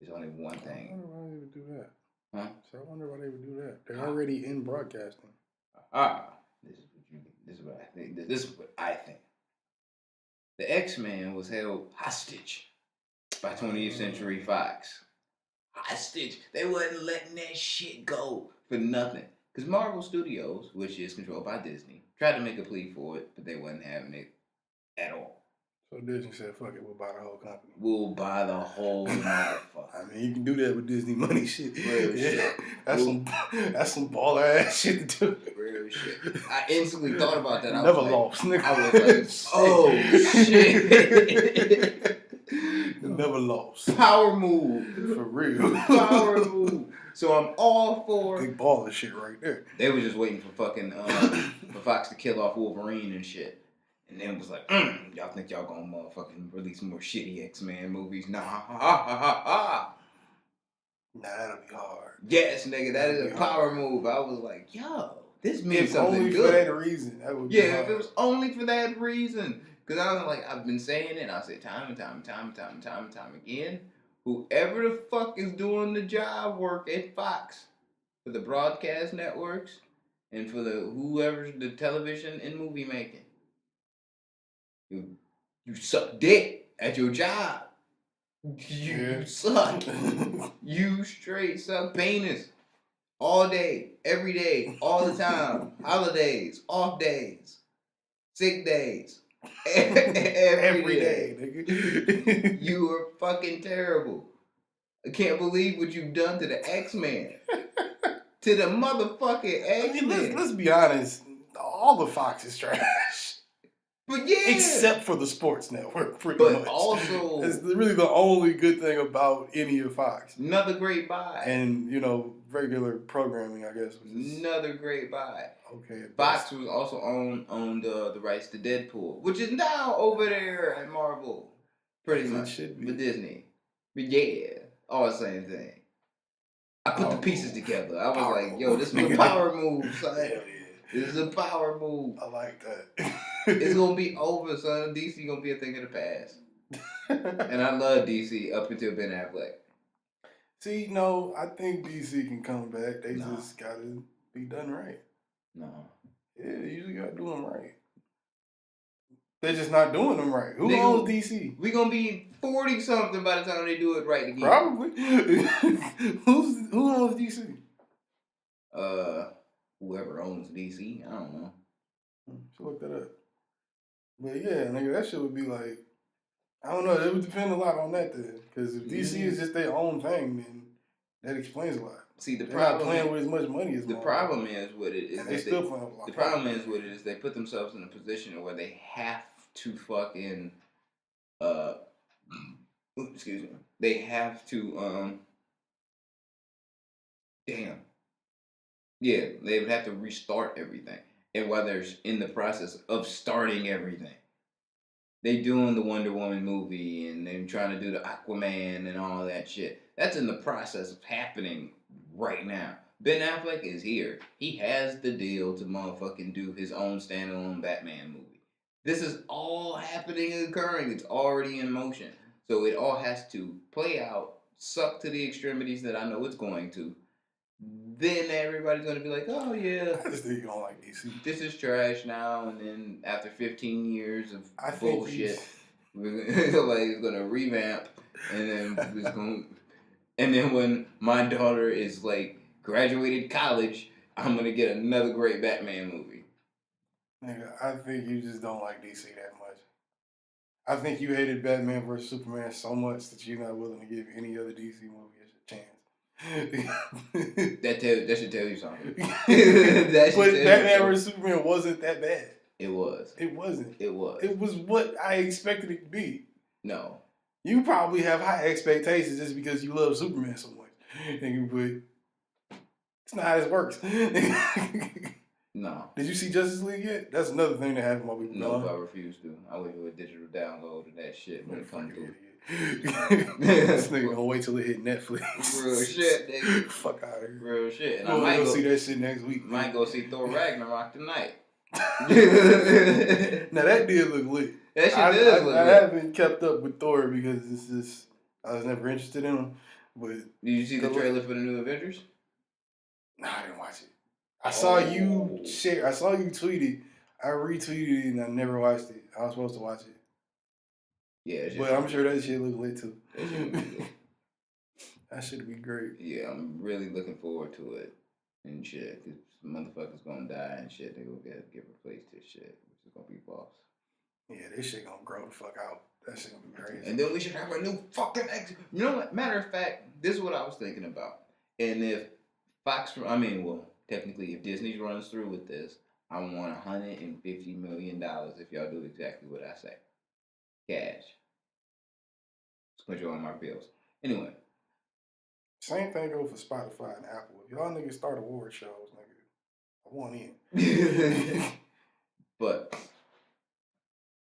There's only one thing. I wonder why they would do that. Huh? So I wonder why they would do that. They're already in broadcasting. This is what I think. This is what I think. The X-Men was held hostage by 20th Century Fox. Hostage. They wasn't letting that shit go for nothing. Because Marvel Studios, which is controlled by Disney, tried to make a plea for it, but they wasn't having it at all. So Disney said, fuck it, we'll buy the whole company. We'll buy the whole motherfucker. I mean, you can do that with Disney money shit. Real shit. That's some baller ass shit to do. Real shit. I instantly thought about that. Never lost, nigga. I was like, oh shit. Never lost. Power move. For real. Power move. So I'm all for big baller shit right there. They were just waiting for fucking for Fox to kill off Wolverine and shit. And then it was like, y'all think y'all gonna motherfucking release more shitty X-Men movies? Nah, ha, ha, ha, ha. Nah, that'll be hard. Yes, nigga, that is a power move. I was like, yo, this means something only good. For that reason, that would be hard. If it was only for that reason. Because I was like, I've been saying it, I'll say time and time again. Whoever the fuck is doing the job work at Fox for the broadcast networks and for whoever's the television and movie making. You suck dick at your job. You suck. You straight suck penis. All day, every day, all the time. Holidays, off days, sick days. Every day. nigga. You are fucking terrible. I can't believe what you've done to the X-Men. To the motherfucking I mean, X-Men. let's be honest. All the Fox is trash. But yeah. Except for the Sports Network, pretty But much. also, it's really the only good thing about any of Fox. another great buy. And, regular programming, I guess. Another great buy. Okay. Fox was also owned the rights to Deadpool, which is now over there at Marvel. Pretty much. It should be. With Disney. But yeah, all the same thing. I put the pieces together. I was like, yo, this is a power move, son. Hell yeah. This is a power move. I like that. It's gonna be over, son. DC gonna be a thing of the past. And I love DC up until Ben Affleck. See, no, I think DC can come back. They just gotta be done right. No. Yeah, you just gotta do them right. They're just not doing them right. Who owns DC? We gonna be 40 something by the time they do it right again. Probably. Who owns DC? Whoever owns DC, I don't know. Should look that up. But yeah, nigga, that shit would be like, I don't know. It would depend a lot on that then, because if DC is just their own thing, then that explains a lot. See, They're not playing with as much money as the problem is with it is and they still playing with a lot. The problem is with it is they put themselves in a position where they have to fucking excuse me. They have to damn. Yeah, they would have to restart everything. And while they're in the process of starting everything, they doing the Wonder Woman movie and they're trying to do the Aquaman and all that shit. That's in the process of happening right now. Ben Affleck is here. He has the deal to motherfucking do his own standalone Batman movie. This is all happening and occurring. It's already in motion. So it all has to play out, suck to the extremities that I know it's going to. Then everybody's going to be like, oh yeah, I just think you don't like DC. This is trash now. And then after 15 years of bullshit, it's going to revamp. And then it's going and then when my daughter is like graduated college, I'm going to get another great Batman movie. Nigga, I think you just don't like DC that much. I think you hated Batman vs. Superman so much that you're not willing to give any other DC movie a chance. That should tell you something. But Batman vs. Superman wasn't that bad. It was. It wasn't. It was. It was what I expected it to be. No. You probably have high expectations just because you love Superman so much. But it's not how this works. No. Did you see Justice League yet? That's another thing that happened while we were gone. No, I refuse to. I wait for a digital download of that shit when it comes through. This nigga gonna wait till it hit Netflix. Real shit, nigga. Fuck out of here. Real shit. And I might go see that shit next week. Might go see Thor Ragnarok tonight. Now that did look lit. That shit does look lit. I haven't kept up with Thor because it's just I was never interested in him. But did you see the trailer for the new Avengers? Nah, I didn't watch it. I saw you share. I saw you tweet it. I retweeted it and I never watched it. I was supposed to watch it. Yeah, but I'm sure that shit look lit too. That should be great. Yeah, I'm really looking forward to it and shit. Cause motherfuckers gonna die and shit. They gonna get replaced this shit, which is gonna be false. Yeah, this shit gonna grow the fuck out. That shit gonna be crazy. And then we should have a new fucking You know what? Matter of fact, this is what I was thinking about. And if technically, if Disney runs through with this, I want $150 million if y'all do exactly what I say. Cash. Put you on my bills. Anyway. Same thing goes for Spotify and Apple. If y'all niggas start award shows, nigga, I want in. But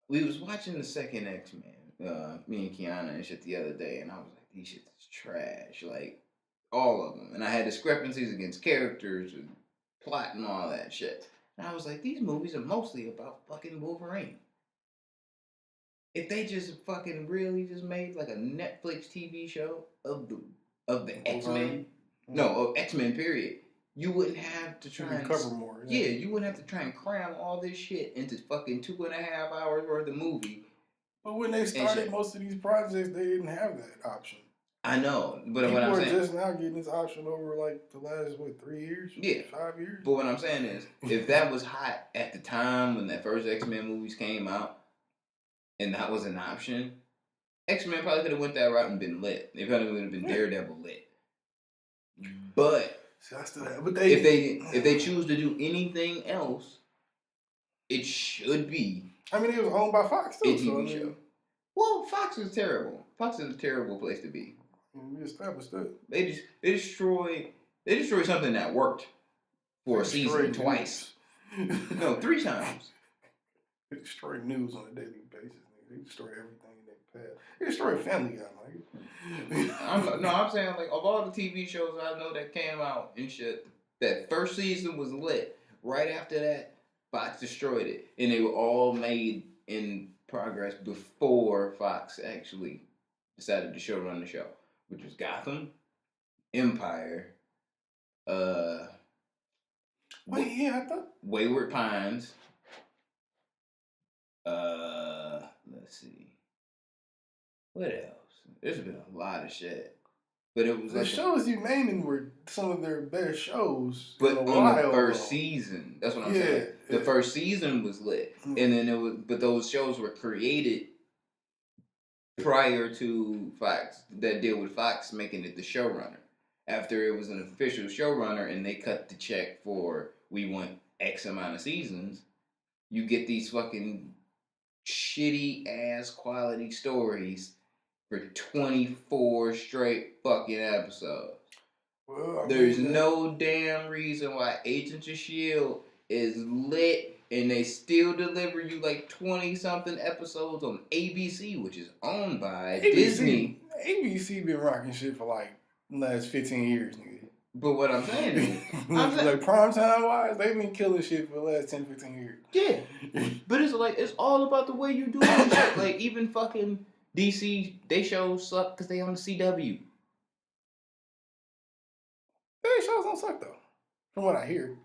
we was watching the second X-Men, me and Kiana and shit the other day, and I was like, these shit is trash. Like, all of them. And I had discrepancies against characters and plot and all that shit. And I was like, these movies are mostly about fucking Wolverine. If they just fucking really just made like a Netflix TV show of the X-Men, of X-Men period, you wouldn't have to try and cover more. Yeah, you wouldn't have to try and cram all this shit into fucking 2.5 hours worth of movie. But when they started most of these projects, they didn't have that option. I know, but People what I'm are saying, just now getting this option over like the last 3 years, yeah. 5 years. But what I'm saying is, if that was hot at the time when that first X-Men movies came out, and that was an option, X-Men probably could have went that route and been lit. They probably would have been Daredevil lit. But See, I still have, if they choose to do anything else, it should be I mean, it was owned by Fox a too. TV So I show. mean, Well, Fox is terrible. Fox is a terrible place to be. we established that. They destroy something that worked for a season twice. No, 3 times. They destroy news on a daily basis. Nigga. They destroy everything in their path. They destroy Family Guy, I'm saying like of all the TV shows I know that came out and shit, that first season was lit. Right after that, Fox destroyed it, and they were all made in progress before Fox actually decided to run the show, which was Gotham, Empire, Wait, yeah, I thought. Wayward Pines. Let's see. What else? There's been a lot of shit. But it was The like shows you naming were some of their best shows. but in a on while, the first though. season, that's what I'm Yeah, saying. The yeah. first season was lit, and then but those shows were created prior to Fox that deal with Fox making it the showrunner. After it was an official showrunner and they cut the check for we want X amount of seasons, you get these fucking shitty ass quality stories for 24 straight fucking episodes. Well, There's no damn reason why Agents of S.H.I.E.L.D. is lit and they still deliver you like 20 something episodes on ABC, which is owned by Disney. ABC been rocking shit for like the last 15 years, nigga. But what I'm saying is, like prime time wise, they've been killing shit for the last 10, 15 years. yeah. But it's like, it's all about the way you do it. Shit. Like, even fucking DC, they shows suck because they on the CW. Their shows don't suck though, from what I hear.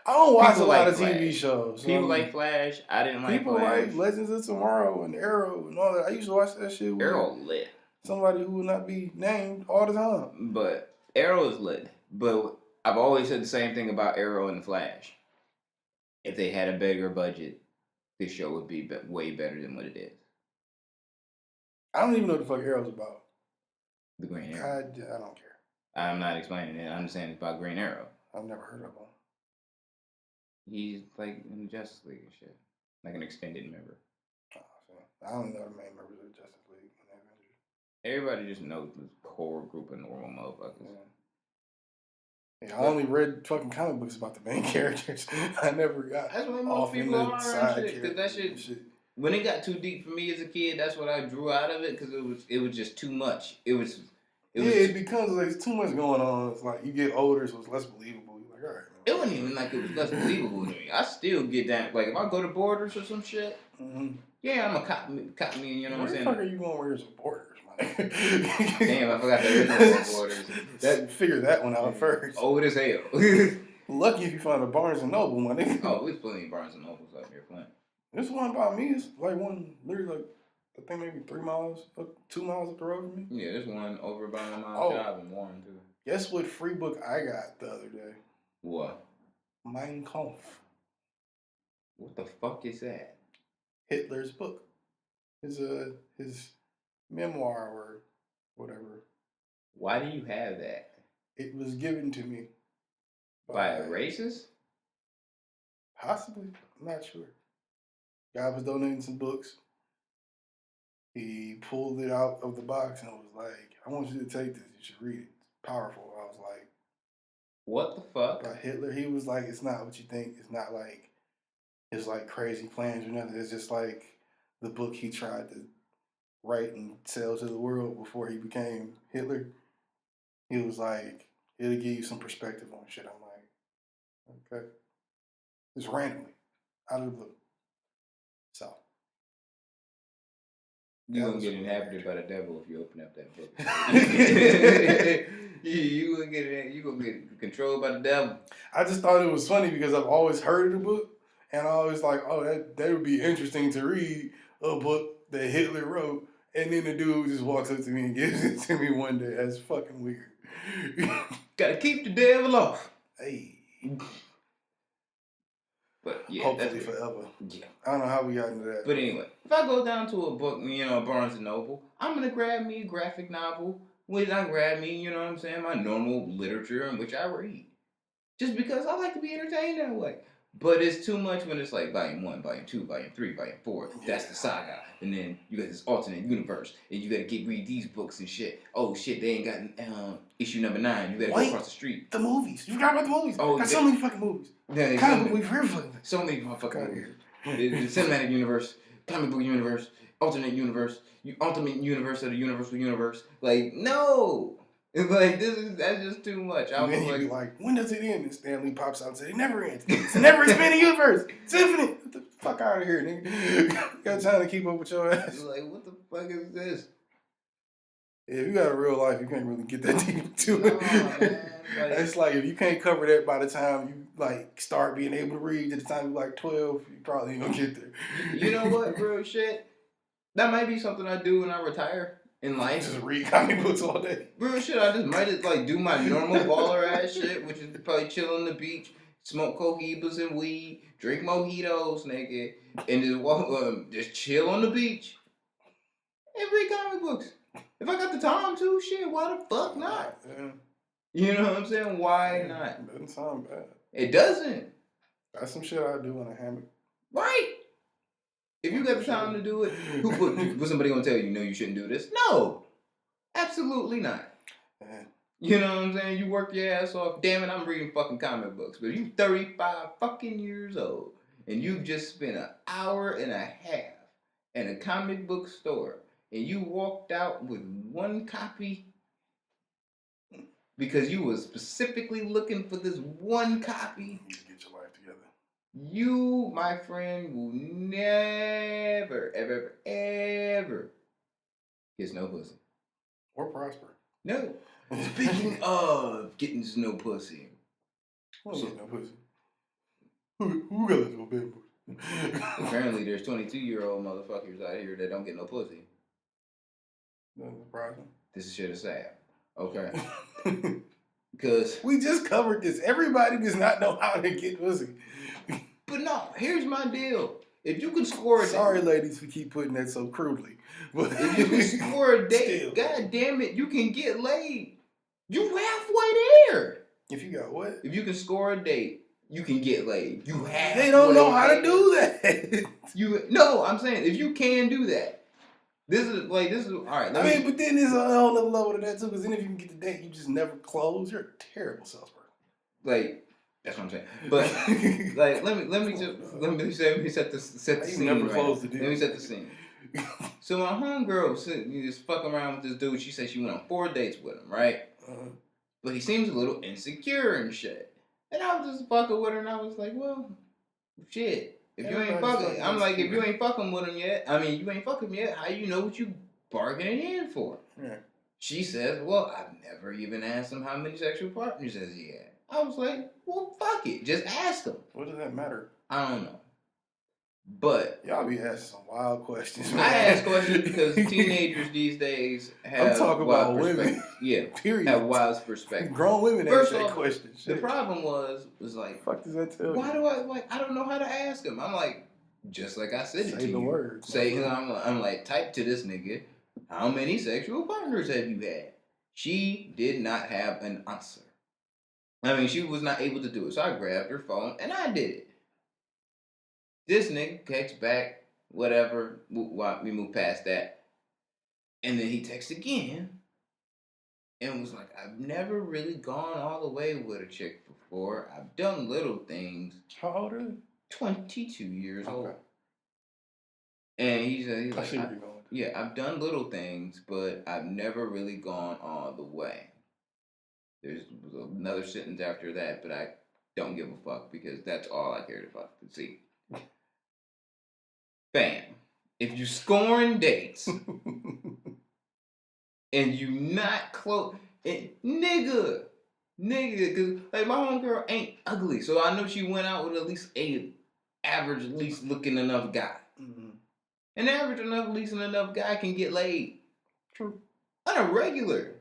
I don't watch a lot of TV shows. People like Flash. I didn't like people Flash. like Legends of Tomorrow and Arrow and all that. I used to watch that shit with Arrow lit. somebody who will not be named all the time. But Arrow is lit. But I've always said the same thing about Arrow and the Flash. If they had a bigger budget, this show would be way better than what it is. I don't even know what the fuck Arrow's about. The Green Arrow. I don't care. I'm not explaining it. I'm just saying it's about Green Arrow. I've never heard of him. He's like in Justice League and shit. Like an extended member. I don't know the main members of Justice League and Avengers. Everybody just knows the core group of normal motherfuckers. Yeah, I only read fucking comic books about the main characters. I never got That's what off most in people the are side and shit. Cause that shit, when it got too deep for me as a kid, that's what I drew out of it. Cause it was just too much. It becomes like it's too much going on. It's like you get older, so it's less believable. You're like, all right, man. It wasn't even like it was less believable to me. I still get that. Like if I go to Borders or some shit, yeah, I'm a cop me. You know what I'm saying? Where the fuck are you going? Where's Borders, man? Damn, I forgot there is no Borders. Figure that one out first. Old as hell. Lucky if you find a Barnes and Noble, my nigga. Oh, there's plenty of Barnes and Nobles up here, Flint. This one by me is like one literally like I think maybe 3 miles, 2 miles up the road from me. Yeah, there's one over by my job in Warren too. Guess what free book I got the other day? What? Mein Kampf. What the fuck is that? Hitler's book. His memoir or whatever. Why do you have that? It was given to me. By a racist? Possibly. I'm not sure. Guy was donating some books. He pulled it out of the box and was like, I want you to take this. You should read it. It's powerful. I was like, what the fuck? By Hitler. He was like, it's not what you think. It's not like his like crazy plans or nothing. It's just like the book he tried to write and sell to the world before he became Hitler. He was like, it'll give you some perspective on shit. I'm like, okay. Just randomly. Out of the blue. So. You're going to get inhabited by the devil if you open up that book. You're going to get controlled by the devil. I just thought it was funny because I've always heard of the book. And I always like, oh, that would be interesting to read a book that Hitler wrote. And then the dude just walks up to me and gives it to me one day. That's fucking weird. Gotta keep the devil off. Hey. But yeah, Hopefully that's weird. forever. Yeah. I don't know how we got into that. But anyway, if I go down to a book, Barnes and Noble, I'm gonna grab me a graphic novel. When I grab me, you know what I'm saying, my normal literature in which I read. Just because I like to be entertained that way. But it's too much when it's like volume 1, volume 2, volume 3, volume 4. That's the saga. And then you got this alternate universe. And you gotta read these books and shit. Oh shit, they ain't got issue number 9. You gotta go across the street. The movies. You forgot about the movies. Oh, got so many fucking movies. Yeah, Comic book movies, fucking. So many fucking movies. The cinematic universe, comic book universe, alternate universe, ultimate universe of the universal universe. Like, no! It's like, that's just too much. I was like, when does it end? And Stanley pops out and says, it never ends. It's a never expanding universe. It's infinite. Get the fuck out of here, nigga. You got time to keep up with your ass. Like, what the fuck is this? Yeah, if you got a real life, you can't really get that deep into it. Man. It's like, if you can't cover that by the time you, like, start being able to read, at the time you're, like, 12, you probably ain't gonna get there. You know what, real shit? That might be something I do when I retire. In life, just read comic books all day. Real shit, I just might like do my normal baller ass shit, which is probably chill on the beach, smoke cohibas and weed, drink mojitos, nigga, and just walk, just chill on the beach and read comic books. If I got the time to, shit, why the fuck not? Yeah. You know what I'm saying? Why not? It doesn't sound bad. It doesn't. That's some shit I do in a hammock. Right. If you got the time to do it, was somebody gonna tell you, no, you shouldn't do this? No, absolutely not. Man. You know what I'm saying? You work your ass off. Damn it, I'm reading fucking comic books. But you 35 fucking years old, and you just spent an hour and a half in a comic book store, and you walked out with one copy because you was specifically looking for this one copy. You need to get your life together. You, my friend, will never, ever, ever get no pussy. Or prosper. No. Speaking of getting no pussy. Who get no pussy? Who got no big pussy? Apparently there's 22-year-old motherfuckers out here that don't get no pussy. That's surprising. This shit is sad. Okay. Because we just covered this. Everybody does not know how to get pussy. But no, here's my deal. If you can score a Sorry, ladies, we keep putting that so crudely. But if you can score a date, god damn it, you can get laid. You halfway there. If you got what? If you can score a date, you can get laid. You halfway. They don't know how to do that. No, I'm saying if you can do that. This is all right. I mean, but then there's a whole other level to that too. Because then if you can get the date, you just never close. You're a terrible salesperson. Like. That's what I'm saying. But like, let me set the scene. Never right close the deal. Let me set the scene. So my homegirl just fucking around with this dude. She said she went on 4 dates with him, right? But he seems a little insecure and shit. And I was just fucking with her, and I was like, well, shit. If you ain't fucking, I'm like, if you ain't fucking with him yet, I mean, you ain't fucking yet. How you know what you bargaining in for? Yeah. She says, well, I've never even asked him how many sexual partners has he had. I was like, well, fuck it. Just ask him. What does that matter? I don't know. But y'all be asking some wild questions, man. I ask questions because teenagers these days have I'm talking about women. Yeah. Period. Have wild perspective. Grown women ask that question. The problem was like, fuck does that tell why do I don't know how to ask him. I'm like, just like I said it to Say the you. words. Say, I'm like, type to this nigga, how many sexual partners have you had? She did not have an answer. I mean, she was not able to do it. So I grabbed her phone and I did it. This nigga texts back, whatever. We moved past that. And then he texts again and was like, I've never really gone all the way with a chick before. I've done little things. How old are you? 22 years old. And he's like, yeah, I've done little things, but I've never really gone all the way. There's another sentence after that, but I don't give a fuck because that's all I cared about to see. Bam. If you scoring dates and you not close, nigga, because like my homegirl ain't ugly, so I know she went out with at least a average, at least looking enough guy. Mm-hmm. An average enough, decent enough guy can get laid. True. On a regular.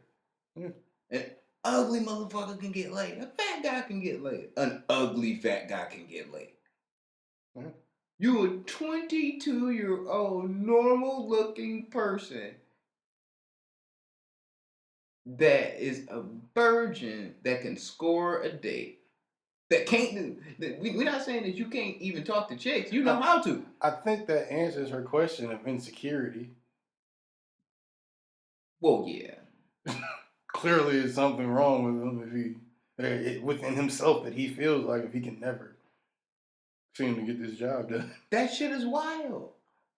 Yeah. An ugly motherfucker can get laid. A fat guy can get laid. An ugly fat guy can get laid. Yeah. You a 22-year-old normal looking person that is a virgin that can score a date. That can't. We're not saying that you can't even talk to chicks. You know how to. I think that answers her question of insecurity. Well, yeah. Clearly, there's something wrong with him if within himself that he feels like if he can never seem to get this job done. That shit is wild.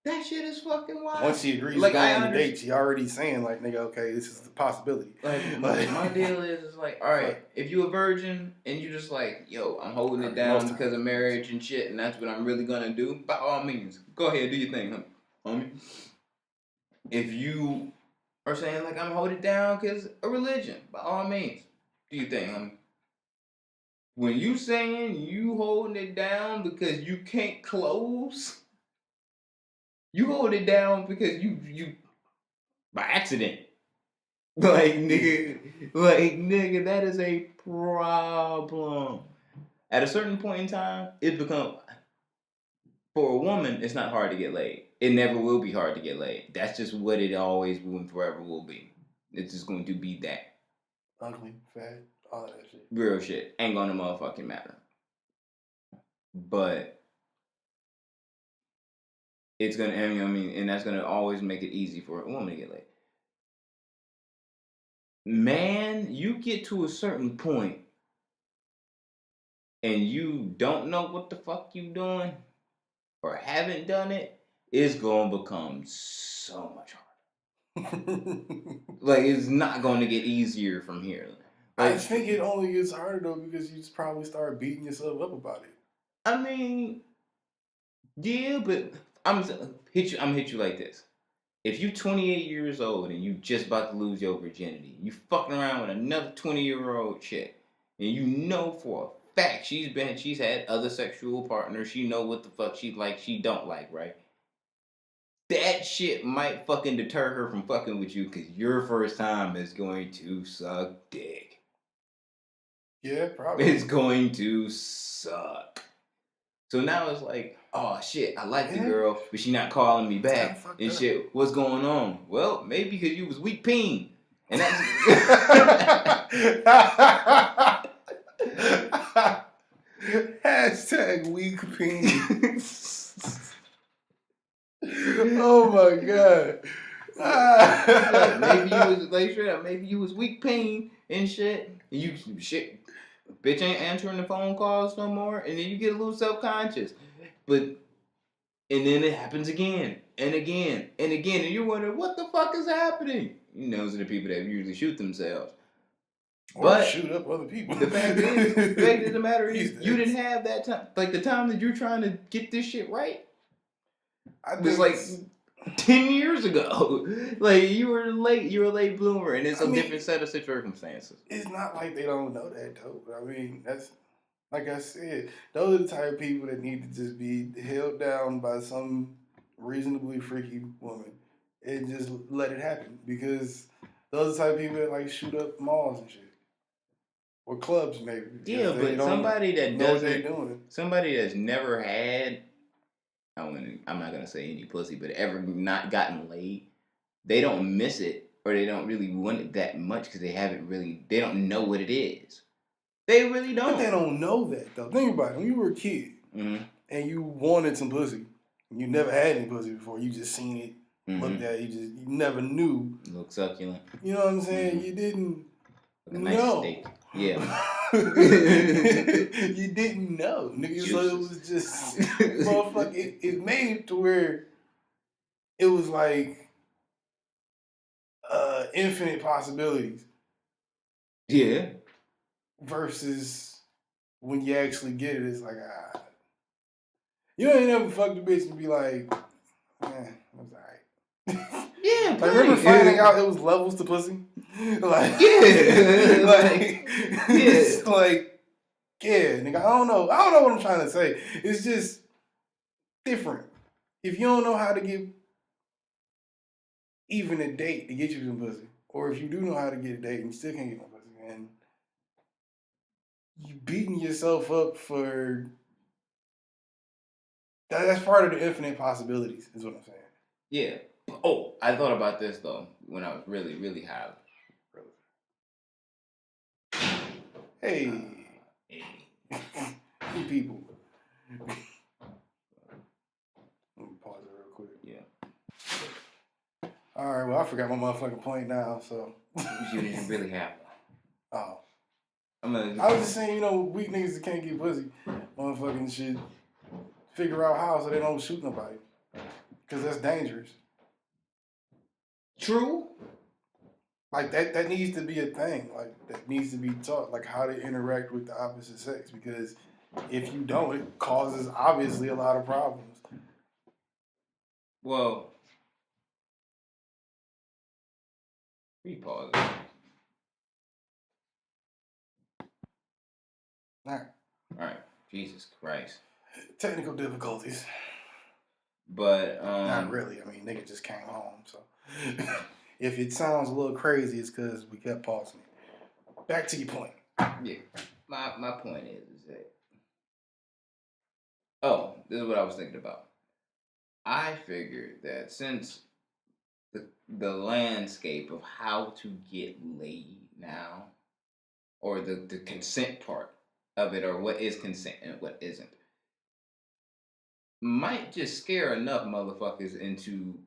That shit is fucking wild. Once he agrees Like, to go I on the understand- dates, he already saying like, nigga, okay, this is the possibility. Like, my deal is like, all right, if you a virgin and you just like, yo, I'm holding it down because of marriage and shit, and that's what I'm really gonna do, by all means, go ahead, do your thing, homie. If you are saying like, I'm holding it down because of religion, by all means, do your thing, homie. When you saying you holding it down because you can't close, you hold it down because you by accident. Like nigga, that is a problem. At a certain point in time, it becomes for a woman, it's not hard to get laid. It never will be hard to get laid. That's just what it always will and forever will be. It's just going to be that. Ugly, fat, all that shit. Real shit. Ain't gonna motherfucking matter. But it's gonna, and that's gonna always make it easy for a woman to get laid. Man, you get to a certain point and you don't know what the fuck you doing or haven't done it, it's gonna become so much harder. Like, it's not gonna get easier from here. Like, I think it only gets harder though because you just probably start beating yourself up about it. I mean, yeah, but I'm gonna hit you like this. If you 28 years old and you just about to lose your virginity, you fucking around with another 20-year-old chick, and you know for a fact she's had other sexual partners, she know what the fuck she like, she don't like, right? That shit might fucking deter her from fucking with you because your first time is going to suck dick. Yeah, probably. It's going to suck. So now it's like, oh shit, I like the girl, but she not calling me back and shit. What's going on? Well, maybe because you was weak peen. And that's hashtag weak peen. Oh my god. Maybe you was like straight up, maybe you was weak peen and shit. And you shit bitch ain't answering the phone calls no more, and then you get a little self-conscious. But and then it happens again and again and again, and you're wondering what the fuck is happening. You know, those are the people that usually shoot themselves. Or shoot up other people. The fact of the matter is, you didn't have that time. Like the time that you're trying to get this shit right, it was like 10 years ago. Like you were a late bloomer, and it's a different set of circumstances. It's not like they don't know that though. I mean, that's like I said, those are the type of people that need to just be held down by some reasonably freaky woman and just let it happen. Because those are the type of people that like shoot up malls and shit. Or clubs maybe. Yeah, but somebody that doesn't, somebody that's never had, I'm not gonna say any pussy, but ever not gotten laid, they don't miss it or they don't really want it that much because they don't know what it is. They really don't. But they don't know that though. Think about it. When you were a kid and you wanted some pussy, you never had any pussy before. You just seen it, looked at it. You never knew. Look succulent. You know what I'm saying? You didn't nice know. Steak. Yeah. You didn't know, nigga. So it was just motherfucker. It made it to where it was like infinite possibilities. Yeah. Versus when you actually get it, it's like you ain't never fucked a bitch and be like, man, that's alright. Yeah, like remember finding out it was levels to pussy? Like yeah, it's like nigga, I don't know what I'm trying to say. It's just different. If you don't know how to get even a date to get you some pussy, or if you do know how to get a date and you still can't get no pussy, and you beating yourself up for that's part of the infinite possibilities, is what I'm saying. Yeah. Oh, I thought about this though when I was really, really high. Hey, Hey. you people. Let me pause it real quick. Yeah. All right, well, I forgot my motherfucking point now, so. You didn't really have one. Oh. I was just saying, weak niggas that can't get pussy, motherfucking should figure out how so they don't shoot nobody. Because that's dangerous. True. Like, that needs to be a thing. Like, that needs to be taught, like, how to interact with the opposite sex. Because if you don't, it causes, obviously, a lot of problems. Well, pause it. All right. Jesus Christ. Technical difficulties. But, not really. I mean, nigga just came home, so. If it sounds a little crazy, it's because we kept pausing it. Back to your point. Yeah. My point is that. Oh, this is what I was thinking about. I figured that since the landscape of how to get laid now, or the consent part of it, or what is consent and what isn't, might just scare enough motherfuckers into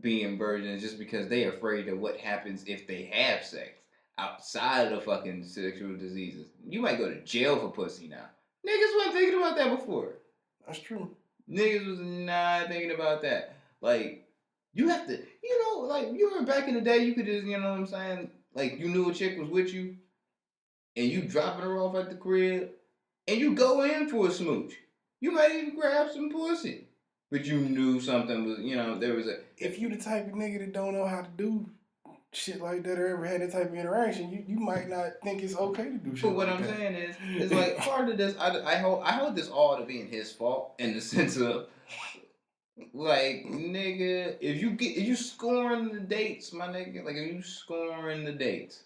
being virgins just because they afraid of what happens if they have sex outside of fucking sexual diseases. You might go to jail for pussy now. Niggas wasn't thinking about that before. That's true. Niggas was not thinking about that. Like, you have to, like, you remember back in the day, you could just, you know what I'm saying? Like, you knew a chick was with you, and you dropping her off at the crib, and you go in for a smooch. You might even grab some pussy. But you knew something was, there was a... If you the type of nigga that don't know how to do shit like that or ever had that type of interaction, you might not think it's okay to do shit But what like I'm that. saying is, it's like, part of this, I hold this all to being his fault in the sense of, like, nigga, if you scoring the dates, my nigga, like, if you scoring the dates,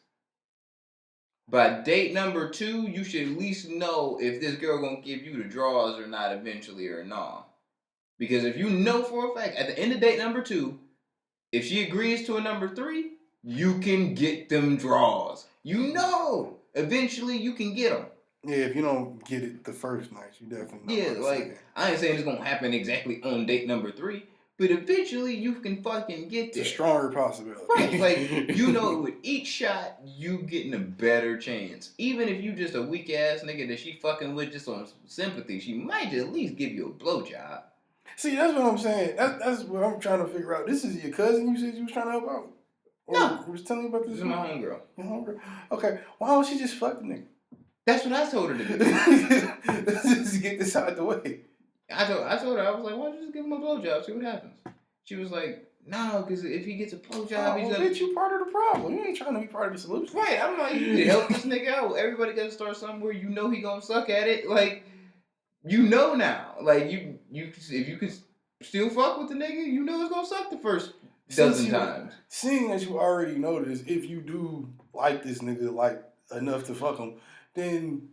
by date number 2, you should at least know if this girl gonna give you the draws or not eventually or not. Because if you know for a fact, at the end of date number 2, if she agrees to a number 3, you can get them draws. You know, eventually you can get them. Yeah, if you don't get it the first night, you definitely know. Yeah, like, I ain't saying it's gonna happen exactly on date number 3, but eventually you can fucking get there. It's a stronger possibility. Right, like, with each shot, you getting a better chance. Even if you just a weak ass nigga that she fucking with just on sympathy, she might just at least give you a blowjob. See, that's what I'm saying. That's what I'm trying to figure out. This is your cousin you said you was trying to help out? Or No. you was telling me about this? This is my homegirl. Your homegirl? Okay, why don't she just fuck the nigga? That's what I told her to do. Let's just get this out of the way. I told her, I was like, why don't you just give him a blowjob, see what happens? She was like, no, because if he gets a blowjob, he's gonna... Bitch, you part of the problem. You ain't trying to be part of the solution. Right, I'm like, you can help this nigga out. Everybody got to start somewhere. You know he gonna suck at it. Like, you know now. Like, you if you can still fuck with the nigga, you know it's gonna suck the first dozen times. Seeing that you already know this, if you do like this nigga like enough to fuck him, then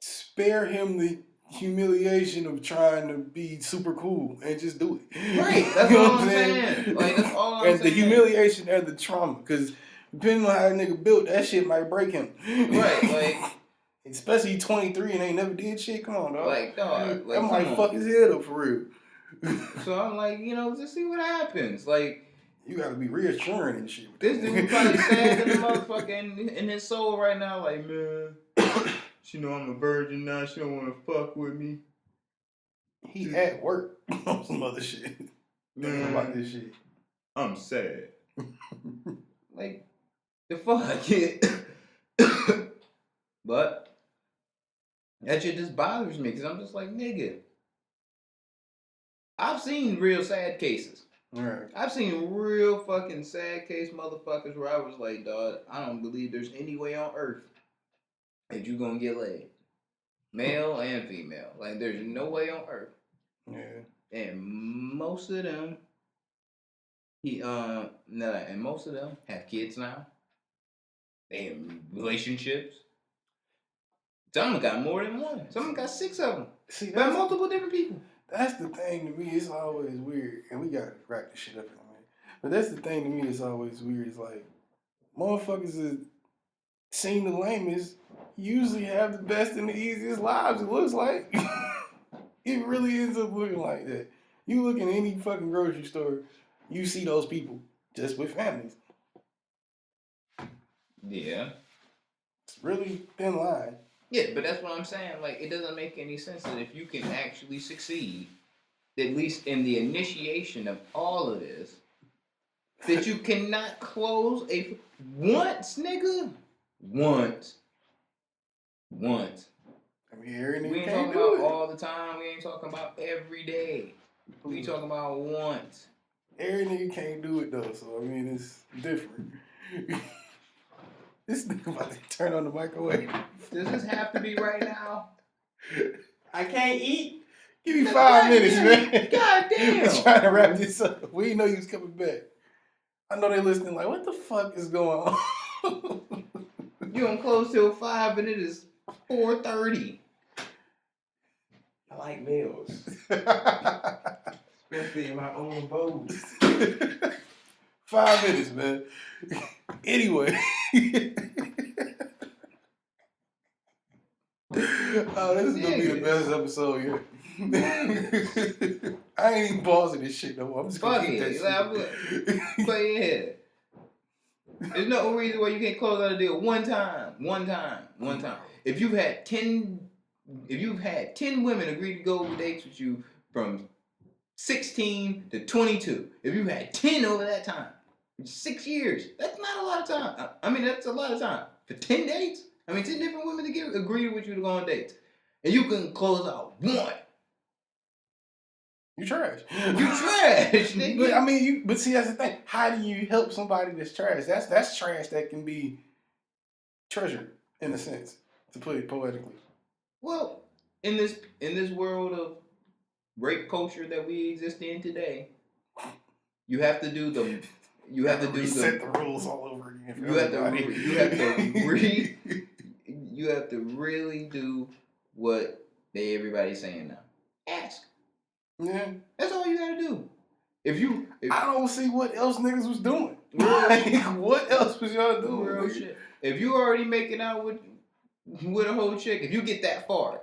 spare him the humiliation of trying to be super cool and just do it. Right, that's all I'm saying. Like, that's all I'm saying. And the humiliation and the trauma, because depending on how a nigga built, that shit might break him. Right, like, especially 23 and ain't never did shit. Come on, dog. Like, dog, that might fuck his head up for real. So I'm like, just see what happens. Like, you gotta be reassuring and shit. This dude probably sad in the motherfucker in his soul right now. Like, man, she know I'm a virgin now. She don't want to fuck with me. He at work on some other shit. Thinking about this shit. I'm sad. Like, the fuck? But that shit just bothers me because I'm just like, nigga. I've seen real sad cases. Right. I've seen real fucking sad case motherfuckers where I was like, dog, I don't believe there's any way on earth that you gonna get laid. Male and female. Like, there's no way on earth. Yeah. And most of them No, and most of them have kids now. They have relationships. Some of them got more than one. Some of them got 6 of them. See, By that's multiple different people. that's the thing to me. It's always weird, and we gotta wrap this shit up in a minute. But that's the thing to me. That's always weird. It's like motherfuckers that seem the lamest usually have the best and the easiest lives. It looks like it really ends up looking like that. You look in any fucking grocery store, you see those people just with families. Yeah. It's really thin line. Yeah, but that's what I'm saying. Like, it doesn't make any sense that if you can actually succeed, at least in the initiation of all of this, that you cannot close once, nigga. Once. I mean, every We nigga ain't can't talking do about it. all the time. We ain't talking about every day. We talking about once. Every nigga can't do it though, so I mean it's different. This nigga about to turn on the microwave. Does this have to be right now? I can't eat. Give me 5 minutes, man. God damn. I'm trying to wrap this up. We didn't know you was coming back. I know they listening like, what the fuck is going on? You don't close till 5 and it is 4:30. I like meals, especially in my own abode. 5 minutes, man. Anyway. Oh, this is gonna be the best episode yet. I ain't even pausing this shit no more. I'm just gonna Fuck keep it. that shit. Play your head. There's no reason why you can't close out a deal one time. If you've had 10 women agree to go on dates with you from 16 to 22, if you had 10 over that time, 6 years, that's not a lot of time. I mean, that's a lot of time. For 10 dates? I mean, 10 different women to agree with you to go on dates. And you can close out one. You trash. You trash, nigga. But I mean, but see, that's the thing. How do you help somebody that's trash? That's trash that can be treasured, in a sense, to put it poetically. Well, in this world of rape culture that we exist in today, you have to do the reset the rules all over again. For you have everybody. you have to really do what everybody's saying now. Ask. Yeah. That's all you gotta do. I don't see what else niggas was doing. Real Like, what else was y'all doing? real nigga? shit. If you already making out with a whole chick, if you get that far,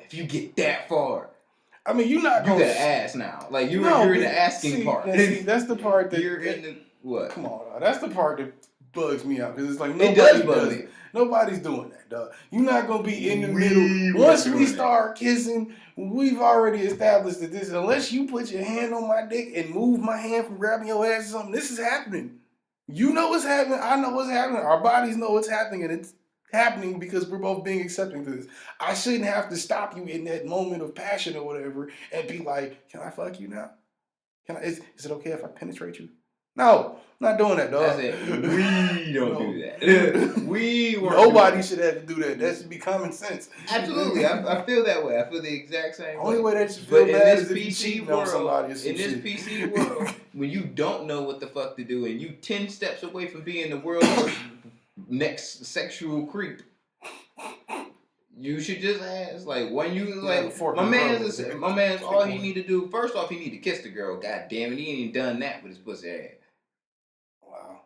I mean, you're not you gonna gotta ask now. Like you're No, in but the asking part. That's the part that You're in the what? Come on, dog. That's the part that bugs me out because it's like It does bug me. Nobody's doing that, dog. You're not gonna be in the middle. Once we start kissing, we've already established that this. Unless you put your hand on my dick and move my hand from grabbing your ass or something, this is happening. You know what's happening. I know what's happening. Our bodies know what's happening, and it's happening because we're both being accepting to this. I shouldn't have to stop you in that moment of passion or whatever and be like, "Can I fuck you now? Can I? Is it okay if I penetrate you?" No, I'm not doing that, dog. That's it. We don't do that. We weren't Nobody doing should have to do that. That should be common sense. that. Absolutely, I feel that way. I feel the exact same The only way. way that you feel But bad in is this if you PC cheating on somebody or world, some in this shit. PC world, when you don't know what the fuck to do, and you 10 steps away from being the world's next sexual creep, you should just ask. Like when you like, my man's all he need to do. First off, he need to kiss the girl. God damn it, he ain't done that with his pussy ass. Wow.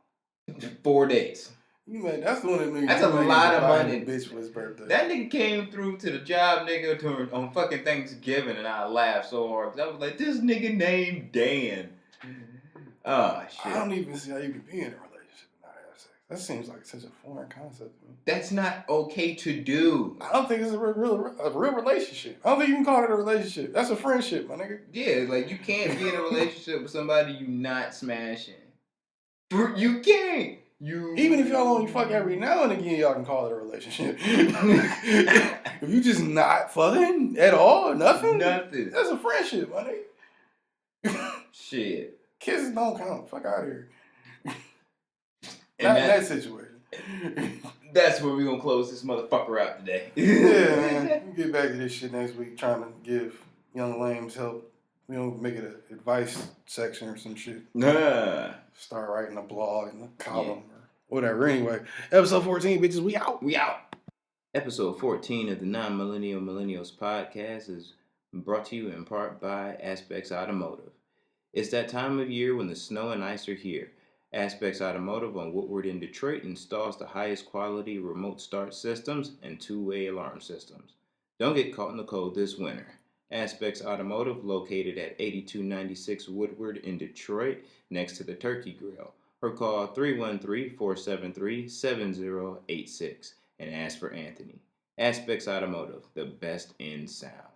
4 dates. You man, that's the one of them. That's a lot of money. Bitch for his birthday. That nigga came through to the job, nigga, on fucking Thanksgiving, and I laughed so hard. 'Cause I was like, this nigga named Dan. Oh, shit. I don't even see how you could be in a relationship and not have sex. That seems like such a foreign concept to me. That's not okay to do. I don't think it's a real relationship. I don't think you can call it a relationship. That's a friendship, my nigga. Yeah, like you can't be in a relationship with somebody you not smashing. You can't. Even if y'all only fuck every now and again, y'all can call it a relationship. If you just not fucking at all, nothing, that's a friendship, my nigga. Shit. Kisses don't count. Fuck out of here. And Not in that situation. That's where we gonna close this motherfucker out today. Yeah, man. We'll get back to this shit next week, trying to give young lames help We don't make it an advice section or some shit. Nah. Start writing a blog and a column or whatever. Anyway, episode 14, bitches, we out. We out. Episode 14 of the Non-Millennial Millennials podcast is brought to you in part by Aspects Automotive. It's that time of year when the snow and ice are here. Aspects Automotive on Woodward in Detroit installs the highest quality remote start systems and two-way alarm systems. Don't get caught in the cold this winter. Aspects Automotive, located at 8296 Woodward in Detroit, next to the Turkey Grill. Or call 313-473-7086 and ask for Anthony. Aspects Automotive, the best in sound.